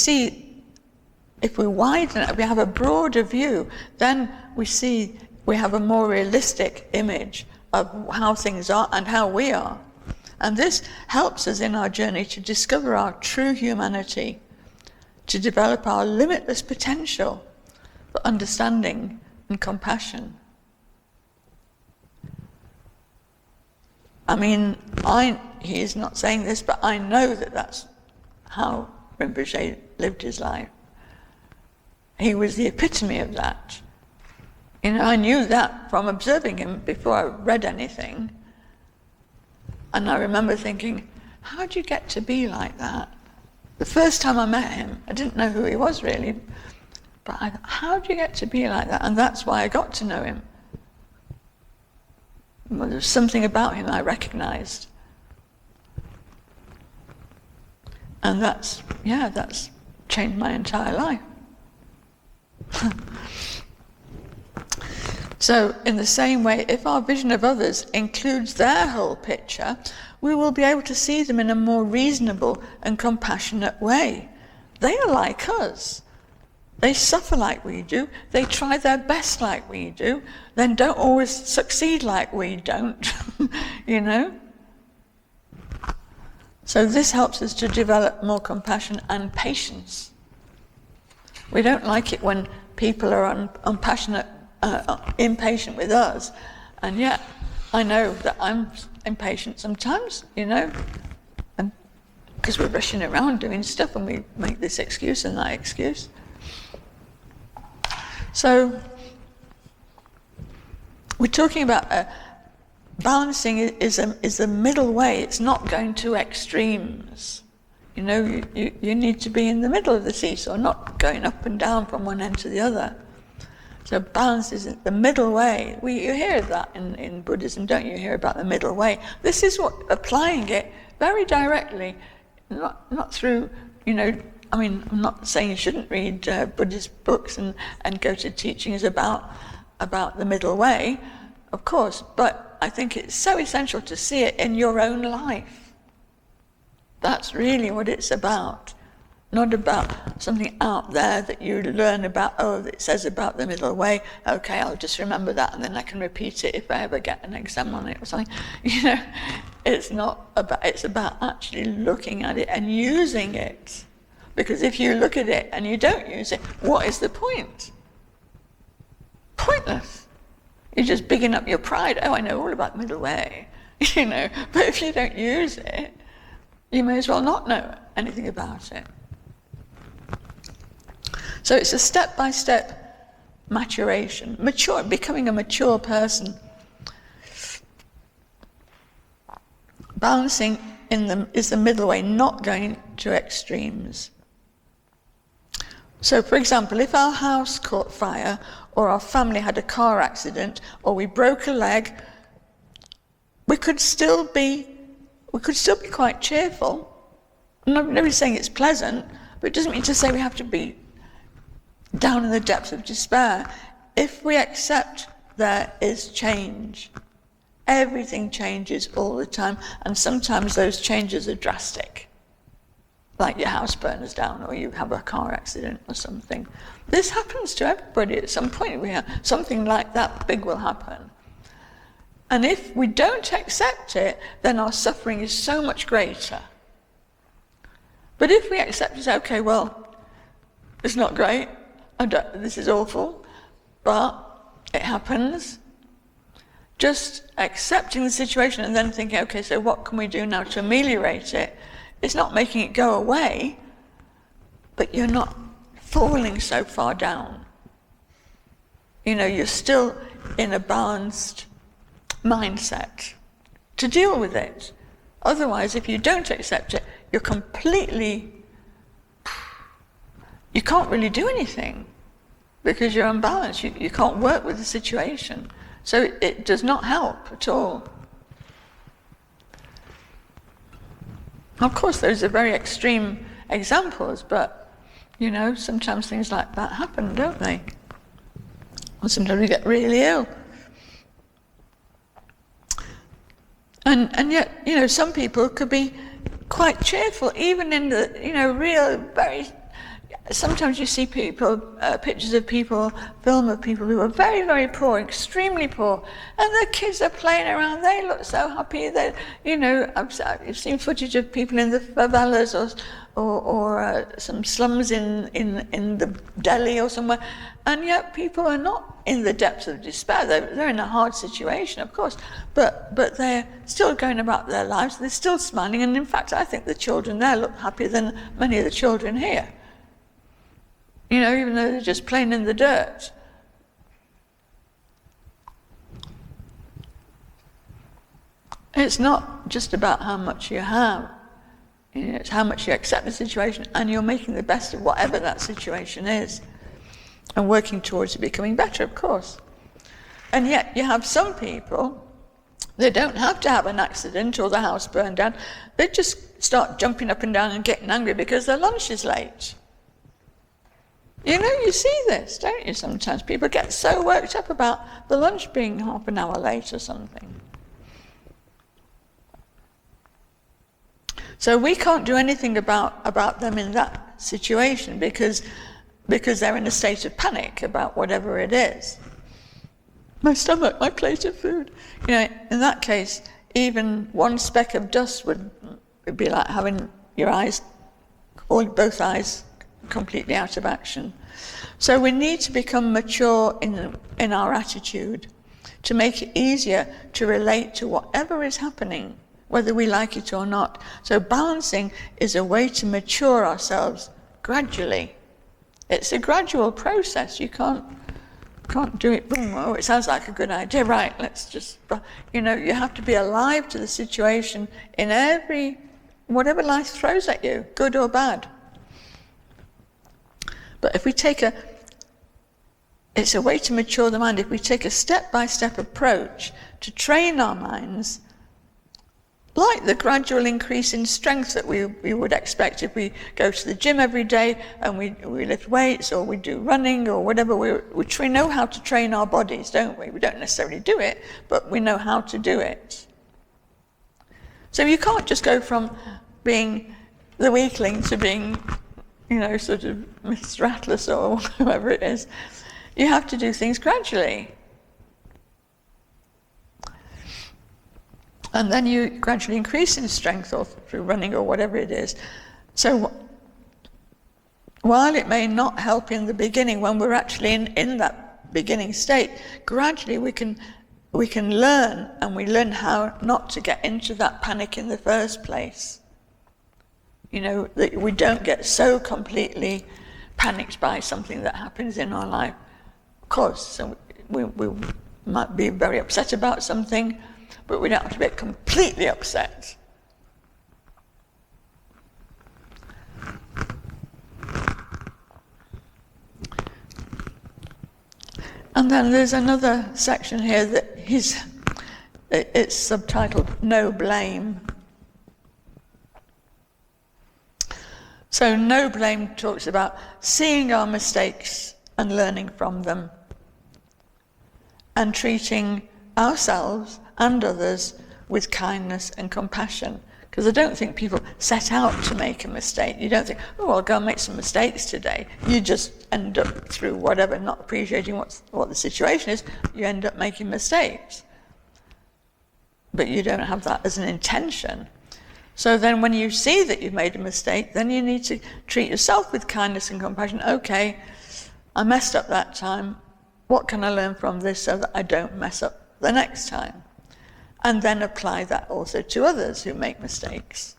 widen it, we have a broader view, then we have a more realistic image of how things are and how we are. And this helps us in our journey to discover our true humanity, to develop our limitless potential for understanding and compassion. I mean, he is not saying this, but I know that that's how Rinpoche lived his life. He was the epitome of that. I knew that from observing him before I read anything. And I remember thinking, how'd you get to be like that? The first time I met him, I didn't know who he was really, but I thought, how'd you get to be like that? And that's why I got to know him. Well, there was something about him I recognized. And that's changed my entire life. So, in the same way, if our vision of others includes their whole picture, we will be able to see them in a more reasonable and compassionate way. They are like us. They suffer like we do. They try their best like we do, then don't always succeed like we don't, So this helps us to develop more compassion and patience. We don't like it when people are impatient with us, and yet I know that I'm impatient sometimes, and because we're rushing around doing stuff and we make this excuse and that excuse. So we're talking about balancing is a middle way. It's not going to extremes. You need to be in the middle of the seesaw, not going up and down from one end to the other. So balance is the middle way. You hear that in Buddhism, don't you? Hear about the middle way. This is what applying it very directly, not through, I'm not saying you shouldn't read Buddhist books and go to teachings about the middle way, of course, but I think it's so essential to see it in your own life. That's really what it's about. Not about something out there that you learn about, it says about the middle way, okay, I'll just remember that and then I can repeat it if I ever get an exam on it or something. It's about actually looking at it and using it. Because if you look at it and you don't use it, what is the point? Pointless. You're just bigging up your pride. Oh, I know all about the middle way. But if you don't use it, you may as well not know anything about it. So it's a step-by-step maturation, becoming a mature person. Balancing is the middle way, not going to extremes. So, for example, if our house caught fire, or our family had a car accident, or we broke a leg, we could still be quite cheerful. Nobody's saying it's pleasant, but it doesn't mean to say we have to be down in the depths of despair. If we accept there is change, everything changes all the time, and sometimes those changes are drastic. Like your house burns down or you have a car accident or something. This happens to everybody at some point. Something like that big will happen. And if we don't accept it, then our suffering is so much greater. But if we accept it, okay, well, it's not great, this is awful, but it happens. Just accepting the situation and then thinking, okay, so what can we do now to ameliorate it? It's not making it go away, but you're not falling so far down. You're still in a balanced mindset to deal with it. Otherwise, if you don't accept it, you can't really do anything because you're unbalanced. You can't work with the situation. So it does not help at all. Of course, those are very extreme examples, but, sometimes things like that happen, don't they? Or sometimes we get really ill. And yet, some people could be quite cheerful, even in the, real, very... Sometimes you see people, pictures of people, film of people who are very, very poor, extremely poor, and the kids are playing around. They look so happy. I've seen footage of people in the favelas or some slums in the Delhi or somewhere, and yet people are not in the depths of despair. They're in a hard situation, of course, but they're still going about their lives. They're still smiling, and in fact, I think the children there look happier than many of the children here. Even though they're just playing in the dirt. It's not just about how much you have. It's how much you accept the situation, and you're making the best of whatever that situation is, and working towards it becoming better, of course. And yet you have some people, they don't have to have an accident or the house burned down. They just start jumping up and down and getting angry because their lunch is late. You see this, don't you, sometimes? People get so worked up about the lunch being half an hour late or something. So we can't do anything about them in that situation because they're in a state of panic about whatever it is. My stomach, my plate of food. In that case, even one speck of dust would be like having your eyes, both eyes, completely out of action. So we need to become mature in our attitude to make it easier to relate to whatever is happening, whether we like it or not. So balancing is a way to mature ourselves gradually. It's a gradual process. You can't do it, boom, oh, it sounds like a good idea, right, let's just, you have to be alive to the situation in whatever life throws at you, good or bad. But if we it's a way to mature the mind. If we take a step-by-step approach to train our minds, like the gradual increase in strength that we would expect if we go to the gym every day and we lift weights or we do running or whatever, we know how to train our bodies, don't we? We don't necessarily do it, but we know how to do it. So you can't just go from being the weakling to being sort of Mr. Atlas or whoever it is. You have to do things gradually. And then you gradually increase in strength or through running or whatever it is. So while it may not help in the beginning, when we're actually in that beginning state, gradually we can learn, and we learn how not to get into that panic in the first place. That we don't get so completely panicked by something that happens in our life. Of course, so we might be very upset about something, but we don't have to get completely upset. And then there's another section here that it's subtitled No Blame. So no blame talks about seeing our mistakes and learning from them, and treating ourselves and others with kindness and compassion. Because I don't think people set out to make a mistake. You don't think, oh, I'll go and make some mistakes today. You just end up, through whatever, not appreciating what the situation is, you end up making mistakes. But you don't have that as an intention. So then when you see that you've made a mistake, then you need to treat yourself with kindness and compassion. Okay, I messed up that time. What can I learn from this so that I don't mess up the next time? And then apply that also to others who make mistakes.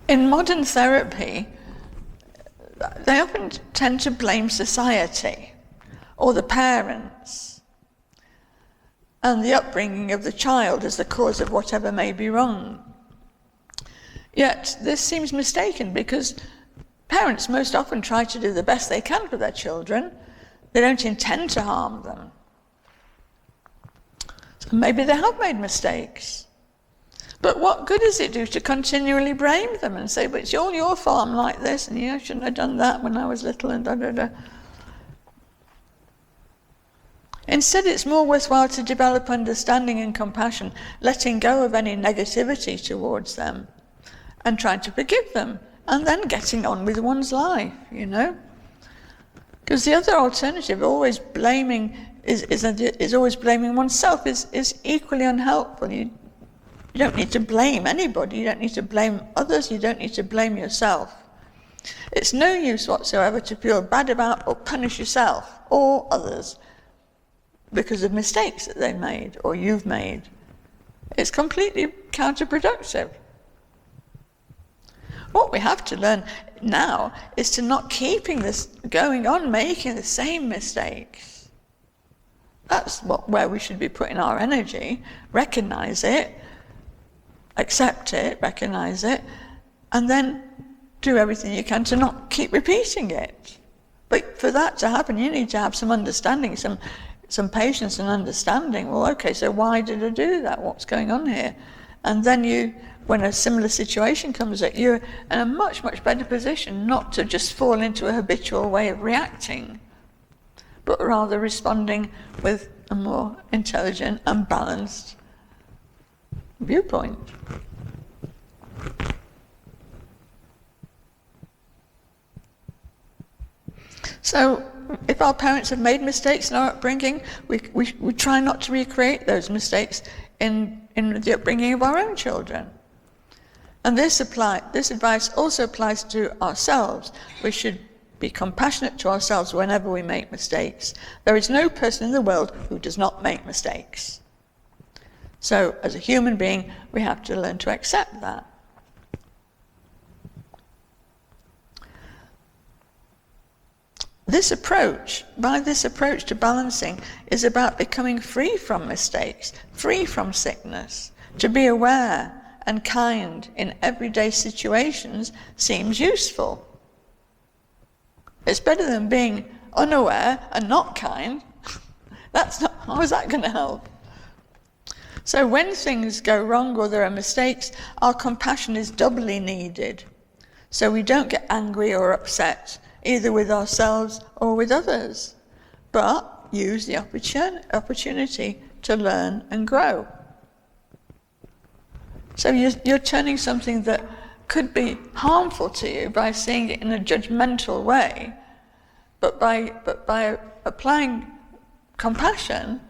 In modern therapy, they often tend to blame society or the parents and the upbringing of the child as the cause of whatever may be wrong. Yet this seems mistaken, because parents most often try to do the best they can for their children. They don't intend to harm them. So maybe they have made mistakes. But what good does it do to continually blame them and say, but it's all your fault I'm like this, and I shouldn't have done that when I was little, and da da da. Instead, it's more worthwhile to develop understanding and compassion, letting go of any negativity towards them and trying to forgive them, and then getting on with one's life, you know? Because the other alternative, always blaming, is always blaming oneself, is equally unhelpful. You don't need to blame anybody, you don't need to blame others, you don't need to blame yourself. It's no use whatsoever to feel bad about or punish yourself or others because of mistakes that they made or you've made. It's completely counterproductive. What we have to learn now is to not keeping this going on, making the same mistakes. That's where we should be putting our energy. Recognize it, accept it, recognize it, and then do everything you can to not keep repeating it. But for that to happen, you need to have some understanding, some patience and understanding. Well, okay, so why did I do that? What's going on here? And then when a similar situation comes up, you're in a much, much better position not to just fall into a habitual way of reacting, but rather responding with a more intelligent and balanced viewpoint. So if our parents have made mistakes in our upbringing, we try not to recreate those mistakes in the upbringing of our own children. And this advice also applies to ourselves. We should be compassionate to ourselves whenever we make mistakes. There is no person in the world who does not make mistakes. So as a human being, we have to learn to accept that. This approach to balancing is about becoming free from mistakes, free from sickness. To be aware and kind in everyday situations seems useful. It's better than being unaware and not kind. How is that going to help? So when things go wrong or there are mistakes, our compassion is doubly needed. So we don't get angry or upset, either with ourselves or with others, but use the opportunity to learn and grow. So you're turning something that could be harmful to you by seeing it in a judgmental way, but by applying compassion,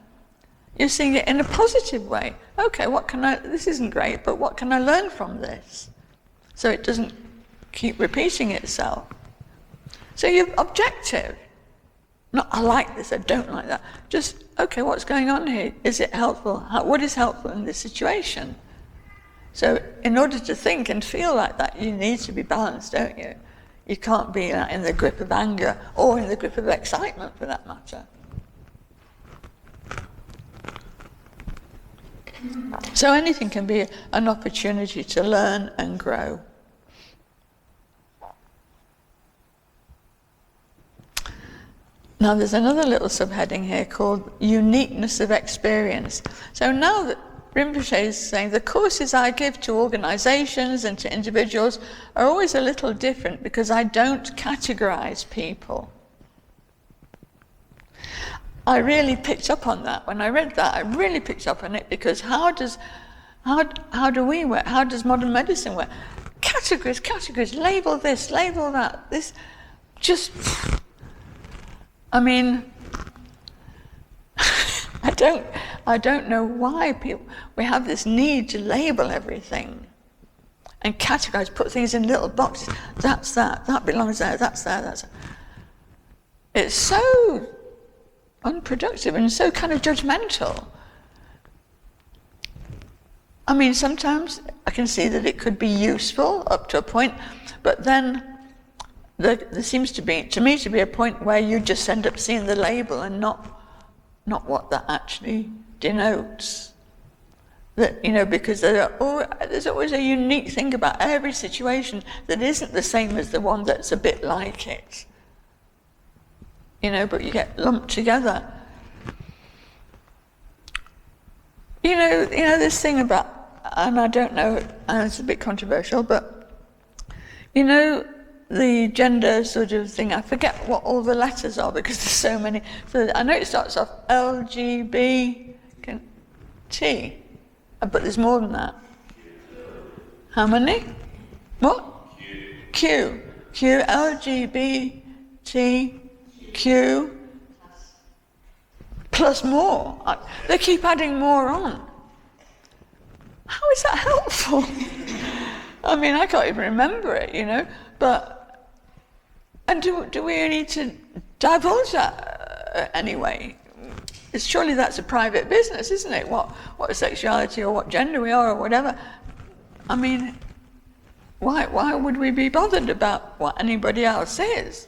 you're seeing it in a positive way. Okay, this isn't great, but what can I learn from this? So it doesn't keep repeating itself. So you're objective. Not, I like this, I don't like that. Just, okay, what's going on here? Is it helpful? What is helpful in this situation? So in order to think and feel like that, you need to be balanced, don't you? You can't be in the grip of anger or in the grip of excitement, for that matter. So anything can be an opportunity to learn and grow. Now there's another little subheading here called uniqueness of experience. So now that Rinpoche is saying the courses I give to organizations and to individuals are always a little different because I don't categorize people. I really picked up on that. When I read that, I really picked up on it, because how does we work? How does modern medicine work? Categories, label this, label that. This just, I mean, I don't know why we have this need to label everything and categorize, put things in little boxes. That's that belongs there, that's there, that's that. It's so unproductive and so kind of judgmental. I mean, sometimes I can see that it could be useful up to a point, but then there seems to be, to me, to be a point where you just end up seeing the label and not what that actually denotes. That, you know, because there's always a unique thing about every situation that isn't the same as the one that's a bit like it. You know, but you get lumped together. You know this thing about, and I don't know, and it's a bit controversial, but you know, the gender sort of thing, I forget what all the letters are because there's so many. So I know it starts off LGBT, but there's more than that. How many? What? Q. LGBTQ plus more. They keep adding more on. How is that helpful? I mean, I can't even remember it, and do we need to divulge that anyway? Surely that's a private business, isn't it? What sexuality or what gender we are or whatever. I mean, why would we be bothered about what anybody else is?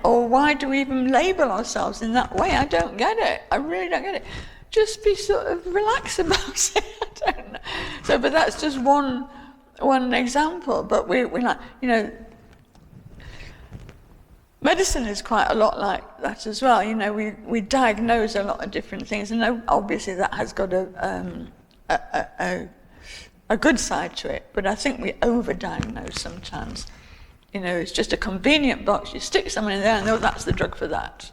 Or why do we even label ourselves in that way? I don't get it. I really don't get it. Just be sort of relaxed about it. I don't know. So, but that's just one example. But we're like, medicine is quite a lot like that as well. We diagnose a lot of different things, and obviously that has got a good side to it. But I think we overdiagnose sometimes. It's just a convenient box. You stick someone in there, and that's the drug for that.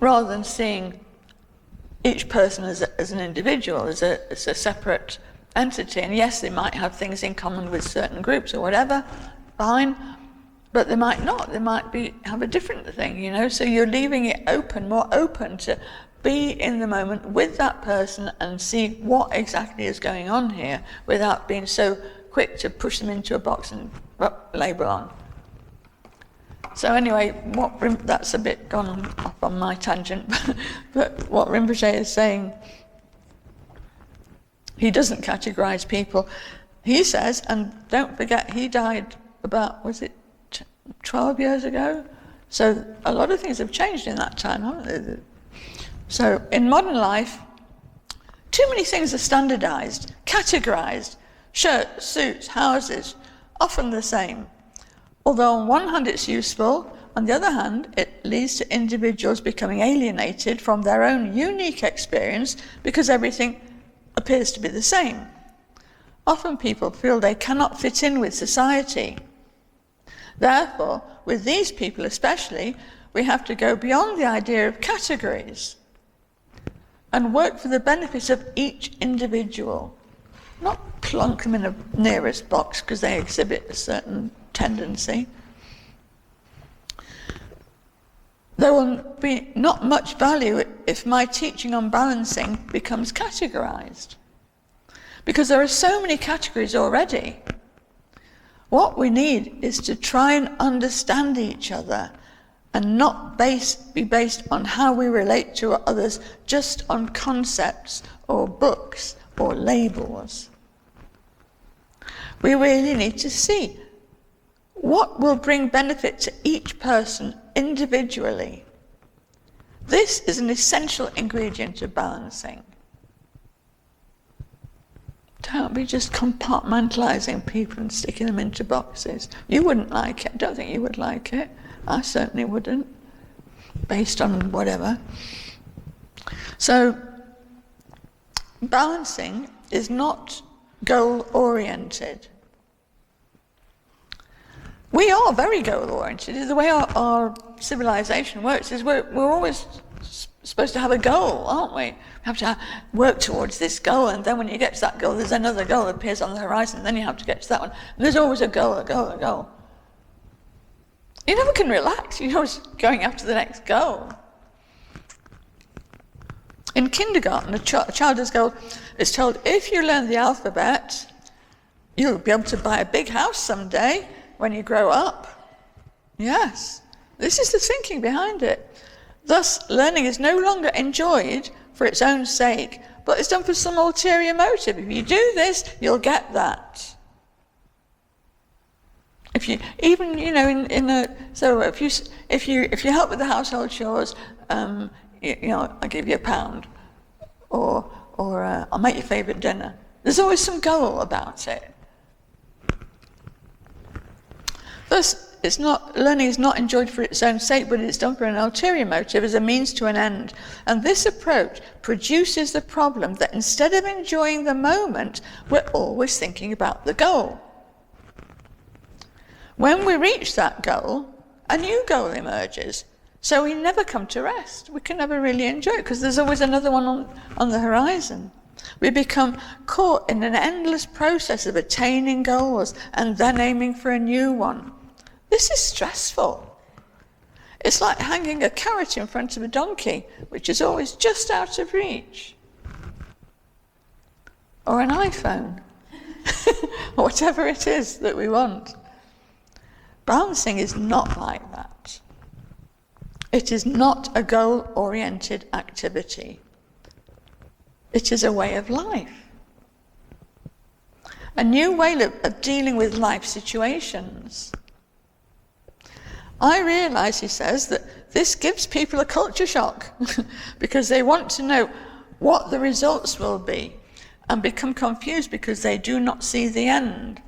Rather than seeing each person as an individual, as a separate entity. And yes, they might have things in common with certain groups or whatever, fine, but they might not. They might have a different thing, So you're leaving it more open to be in the moment with that person and see what exactly is going on here without being so quick to push them into a box and label on. So anyway, that's a bit gone off on my tangent, but what Rinpoche is saying, he doesn't categorize people. He says, and don't forget, he died about, 12 years ago? So a lot of things have changed in that time, haven't they? So in modern life, too many things are standardized, categorized. Shirts, suits, houses, often the same. Although on one hand it's useful, on the other hand it leads to individuals becoming alienated from their own unique experience because everything appears to be the same. Often people feel they cannot fit in with society. Therefore, with these people especially, we have to go beyond the idea of categories and work for the benefit of each individual. Not plonk them in a nearest box because they exhibit a certain tendency. There will be not much value if my teaching on balancing becomes categorized, because there are so many categories already. What we need is to try and understand each other and not be based on how we relate to others just on concepts or books or labels. We really need to see what will bring benefit to each person individually. This is an essential ingredient of balancing. Don't be just compartmentalizing people and sticking them into boxes. You wouldn't like it. I don't think you would like it. I certainly wouldn't, based on whatever. So, balancing is not goal-oriented. We are very goal-oriented. The way our civilization works is we're always supposed to have a goal, aren't we? We have to work towards this goal, and then when you get to that goal, there's another goal that appears on the horizon, and then you have to get to that one. And there's always a goal, a goal, a goal. You never can relax. You're always going after the next goal. In kindergarten, a child is told, if you learn the alphabet, you'll be able to buy a big house someday when you grow up. Yes, this is the thinking behind it. Thus, learning is no longer enjoyed for its own sake, but it's done for some ulterior motive. If you do this, you'll get that. If you even, if you help with the household chores, I'll give you £1, or I'll make your favourite dinner. There's always some goal about it. Thus, learning is not enjoyed for its own sake, but it's done for an ulterior motive as a means to an end. And this approach produces the problem that instead of enjoying the moment, we're always thinking about the goal. When we reach that goal, a new goal emerges. So we never come to rest. We can never really enjoy it because there's always another one on the horizon. We become caught in an endless process of attaining goals and then aiming for a new one. This is stressful. It's like hanging a carrot in front of a donkey, which is always just out of reach. Or an iPhone. Or whatever it is that we want. Balancing is not like that. It is not a goal-oriented activity. It is a way of life. A new way of dealing with life situations. I realise, he says, that this gives people a culture shock because they want to know what the results will be and become confused because they do not see the end.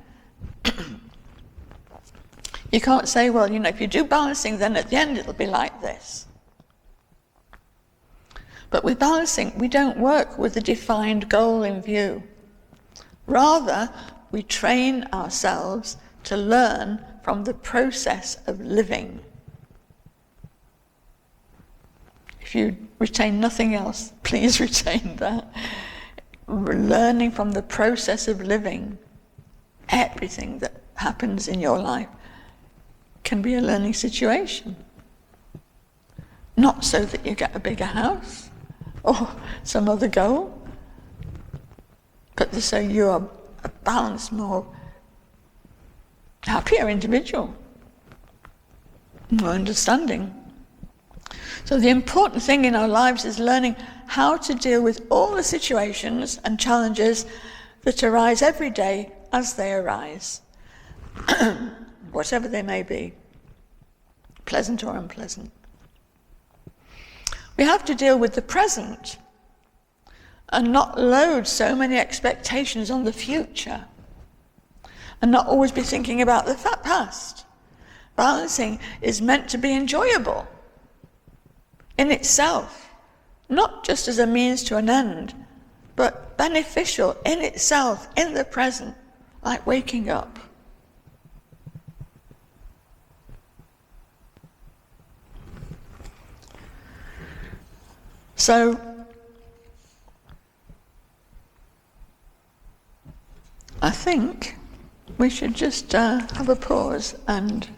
You can't say, well, if you do balancing, then at the end it'll be like this. But with balancing, we don't work with a defined goal in view. Rather, we train ourselves to learn from the process of living. If you retain nothing else, please retain that. Learning from the process of living. Everything that happens in your life can be a learning situation. Not so that you get a bigger house or some other goal, but so you are a balanced, more happier individual, more understanding. So the important thing in our lives is learning how to deal with all the situations and challenges that arise every day as they arise. Whatever they may be, pleasant or unpleasant. We have to deal with the present and not load so many expectations on the future and not always be thinking about the past. Balancing is meant to be enjoyable in itself, not just as a means to an end, but beneficial in itself, in the present, like waking up. So, I think we should just have a pause and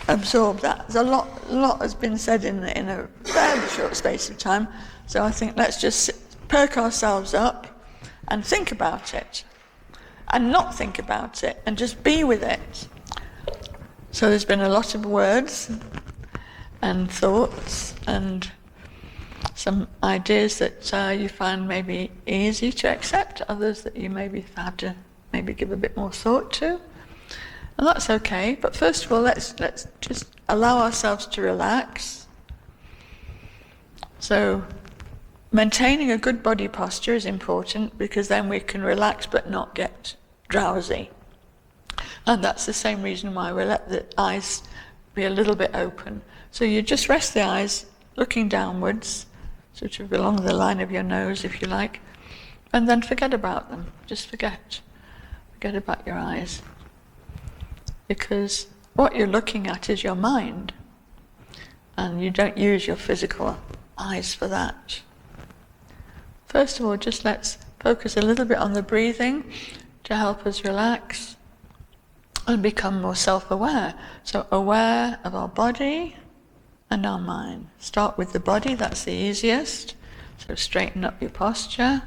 absorb that. There's a lot has been said in a fairly short space of time, so I think let's just perk ourselves up and think about it, and not think about it, and just be with it. So there's been a lot of words and thoughts and some ideas that you find maybe easy to accept, others that you maybe have to give a bit more thought to. And that's okay, but first of all, let's just allow ourselves to relax. So maintaining a good body posture is important because then we can relax but not get drowsy. And that's the same reason why we let the eyes be a little bit open. So you just rest the eyes looking downwards, sort of along the line of your nose if you like, and then forget about them. Just forget about your eyes. Because what you're looking at is your mind, and you don't use your physical eyes for that. First of all, just let's focus a little bit on the breathing to help us relax and become more self-aware. So aware of our body and our mind. Start with the body, that's the easiest. So straighten up your posture.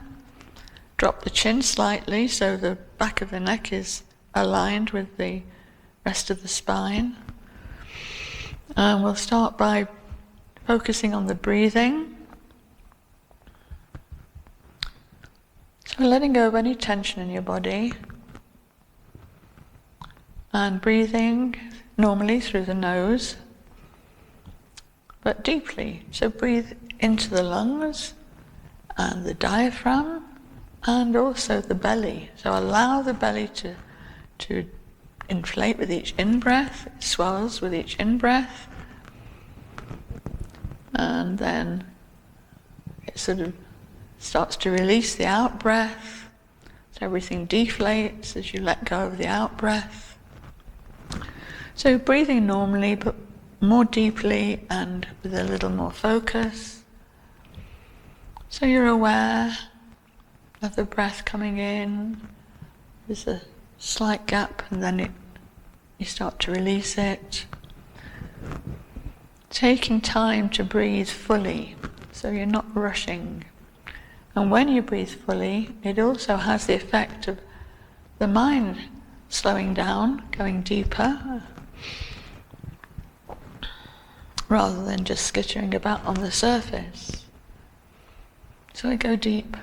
Drop the chin slightly so the back of the neck is aligned with the rest of the spine. And we'll start by focusing on the breathing. So letting go of any tension in your body. And breathing normally through the nose, but deeply. So breathe into the lungs and the diaphragm and also the belly. So allow the belly to inflate with each in-breath. It swells with each in-breath. And then it sort of starts to release the out-breath. So everything deflates as you let go of the out-breath. So breathing normally, but more deeply and with a little more focus. So you're aware of the breath coming in. There's a slight gap and then you start to release it. Taking time to breathe fully, so you're not rushing. And when you breathe fully, it also has the effect of the mind slowing down, going deeper, rather than just skittering about on the surface. So we go deep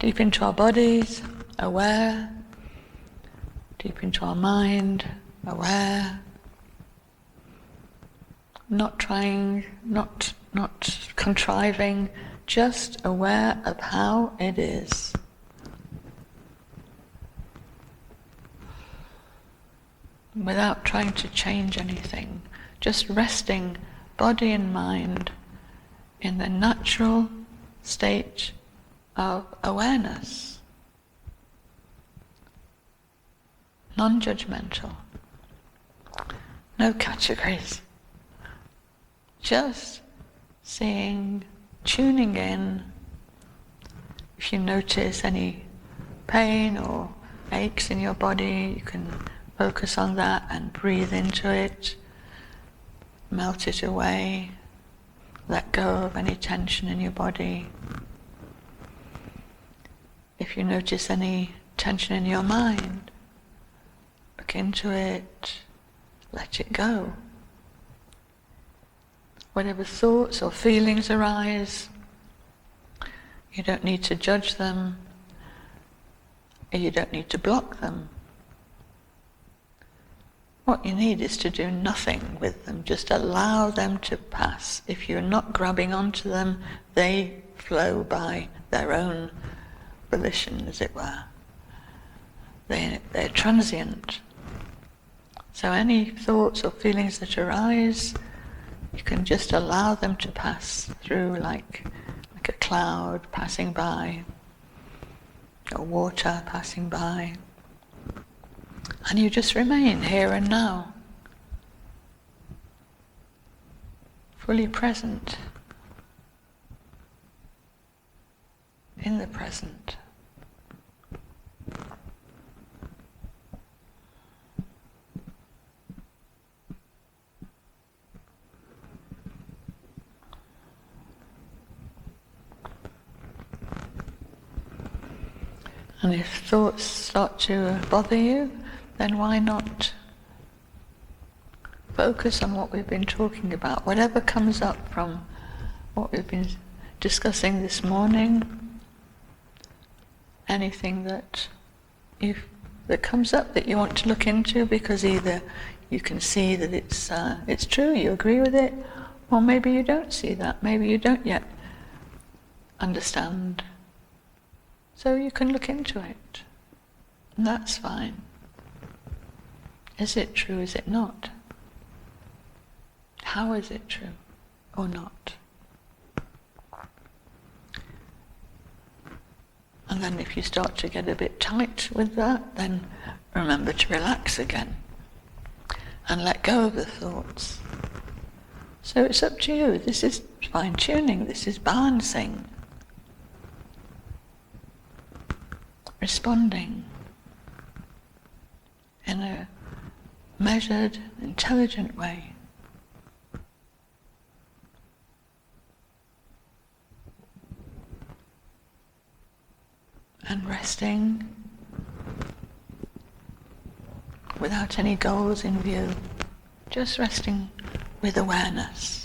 into our bodies, aware, deep into our mind, aware, not trying, not contriving, just aware of how it is. Without trying to change anything, just resting body and mind in the natural state of awareness, non-judgmental, no categories, just seeing, tuning in. If you notice any pain or aches in your body, you can focus on that and breathe into it, melt it away, let go of any tension in your body. If you notice any tension in your mind, look into it, let it go. Whatever thoughts or feelings arise, you don't need to judge them, you don't need to block them. What you need is to do nothing with them, just allow them to pass. If you're not grabbing onto them, they flow by their own volition, as it were. They're transient. So any thoughts or feelings that arise, you can just allow them to pass through like a cloud passing by, or water passing by. And you just remain here and now, fully present, in the present. And if thoughts start to bother you, then why not focus on what we've been talking about? Whatever comes up from what we've been discussing this morning, anything that comes up that you want to look into, because either you can see that it's true, you agree with it, or maybe you don't see that, maybe you don't yet understand. So you can look into it, and that's fine. Is it true, is it not? How is it true or not? And then if you start to get a bit tight with that, then remember to relax again and let go of the thoughts. So it's up to you. This is fine-tuning, this is balancing, responding in a measured, intelligent way. And resting without any goals in view, just resting with awareness.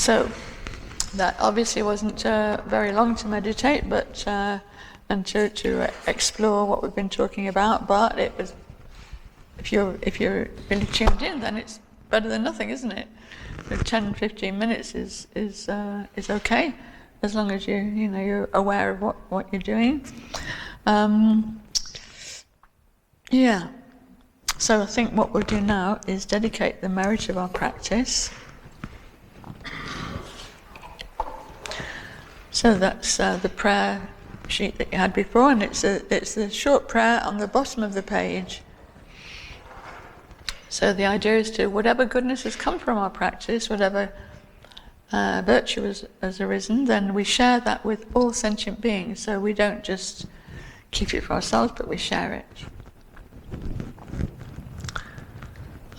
So that obviously wasn't very long to meditate, but and to explore what we've been talking about. But it was, if you're really tuned in, then it's better than nothing, isn't it? So 10, 15 minutes is okay, as long as you're aware of what you're doing. Yeah. So I think what we'll do now is dedicate the merit of our practice. So that's the prayer sheet that you had before, and it's a short prayer on the bottom of the page. So the idea is to, whatever goodness has come from our practice, whatever virtue has arisen, then we share that with all sentient beings. So we don't just keep it for ourselves, but we share it.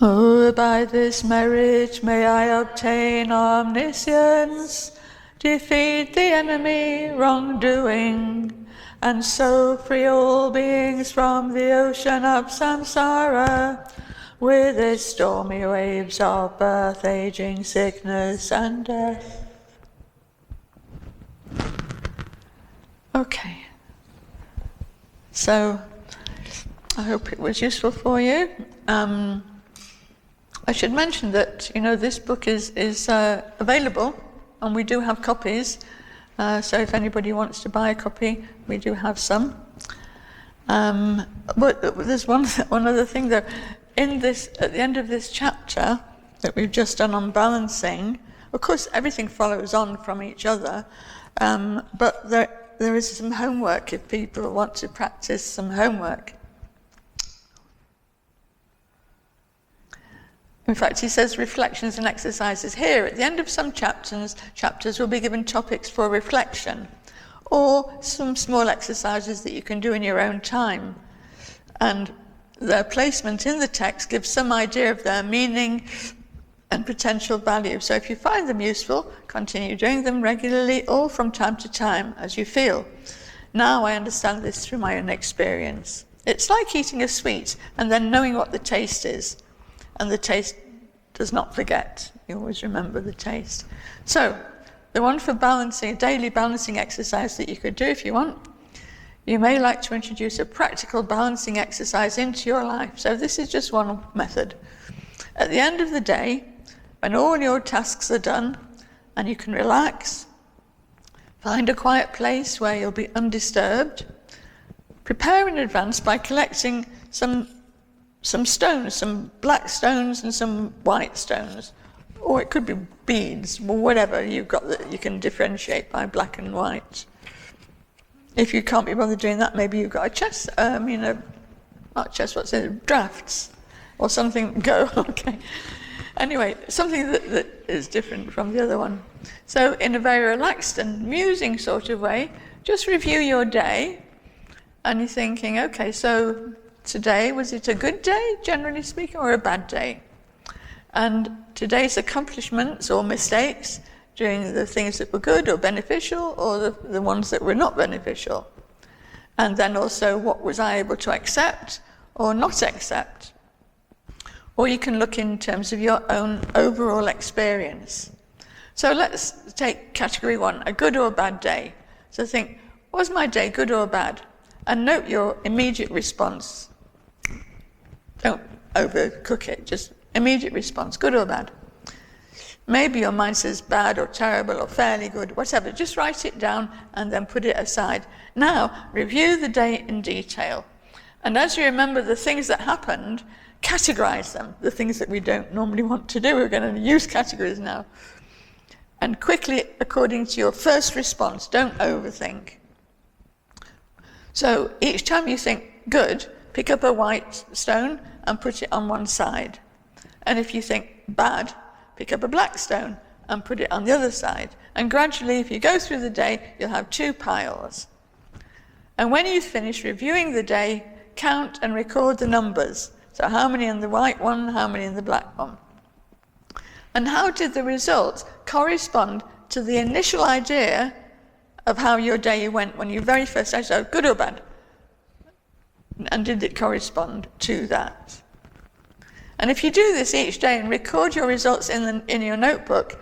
Oh, by this merit may I obtain omniscience, defeat the enemy wrongdoing, and so free all beings from the ocean of samsara, with its stormy waves of birth, aging, sickness, and death. Okay. So, I hope it was useful for you. I should mention that, this book is available, and we do have copies. So if anybody wants to buy a copy, we do have some. But there's one other thing though. At the end of this chapter that we've just done on balancing, of course everything follows on from each other, but there is some homework if people want to practice some homework. In fact, he says reflections and exercises here. At the end of some chapters will be given topics for reflection, or some small exercises that you can do in your own time. And their placement in the text gives some idea of their meaning and potential value. So if you find them useful, continue doing them regularly or from time to time as you feel. Now I understand this through my own experience. It's like eating a sweet and then knowing what the taste is. And the taste does not forget. You always remember the taste. So the one for balancing, a daily balancing exercise that you could do if you want. You may like to introduce a practical balancing exercise into your life. So this is just one method. At the end of the day, when all your tasks are done and you can relax, find a quiet place where you'll be undisturbed, prepare in advance by collecting some stones, some black stones and some white stones. Or it could be beads, or whatever you've got that you can differentiate by black and white. If you can't be bothered doing that, maybe you've got a chest, not chest, what's it, drafts, or something, go, okay. Anyway, something that is different from the other one. So in a very relaxed and musing sort of way, just review your day, and you're thinking, okay, so today, was it a good day, generally speaking, or a bad day? And today's accomplishments or mistakes, doing the things that were good or beneficial, or the ones that were not beneficial. And then also, what was I able to accept or not accept? Or you can look in terms of your own overall experience. So let's take category 1, a good or bad day. So think, was my day good or bad? And note your immediate response. Don't overcook it, just immediate response, good or bad. Maybe your mind says bad or terrible or fairly good, whatever. Just write it down and then put it aside. Now, review the day in detail. And as you remember the things that happened, categorize them, the things that we don't normally want to do. We're going to use categories now. And quickly, according to your first response, don't overthink. So each time you think good, pick up a white stone and put it on one side. And if you think bad, pick up a black stone and put it on the other side. And gradually, if you go through the day, you'll have 2 piles. And when you finish reviewing the day, count and record the numbers. So how many in the white one, how many in the black one? And how did the results correspond to the initial idea of how your day went when you very first started? So good or bad? And did it correspond to that? And if you do this each day and record your results in your notebook,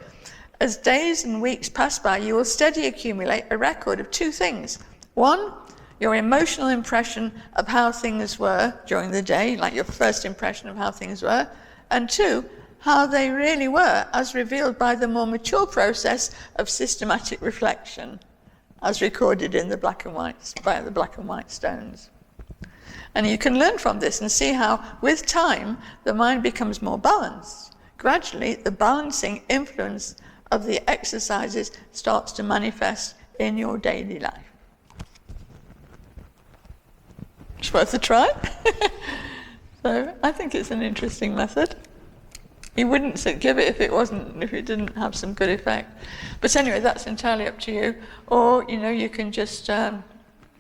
as days and weeks pass by, you will steadily accumulate a record of two things. One, your emotional impression of how things were during the day, like your first impression of how things were, and two, how they really were, as revealed by the more mature process of systematic reflection, as recorded in the black and white, by the black and white stones. And you can learn from this and see how, with time, the mind becomes more balanced. Gradually, the balancing influence of the exercises starts to manifest in your daily life. It's worth a try. So I think it's an interesting method. You wouldn't give it if it didn't have some good effect. But anyway, that's entirely up to you. Or, you can just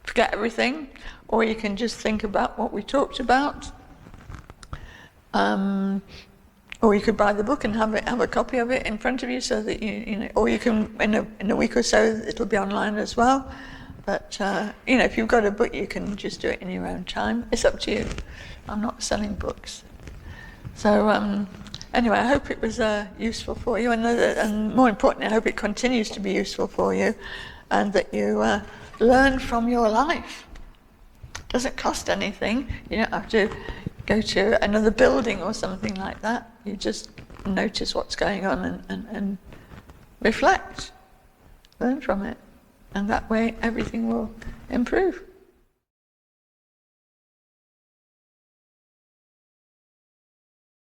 forget everything, or you can just think about what we talked about. Or you could buy the book and have a copy of it in front of you, so that or you can in a week or so it'll be online as well. But if you've got a book, you can just do it in your own time. It's up to you. I'm not selling books. So anyway, I hope it was useful for you, and more importantly, I hope it continues to be useful for you, and that you learn from your life. It doesn't cost anything. You don't have to go to another building or something like that. You just notice what's going on and reflect. Learn from it. And that way everything will improve.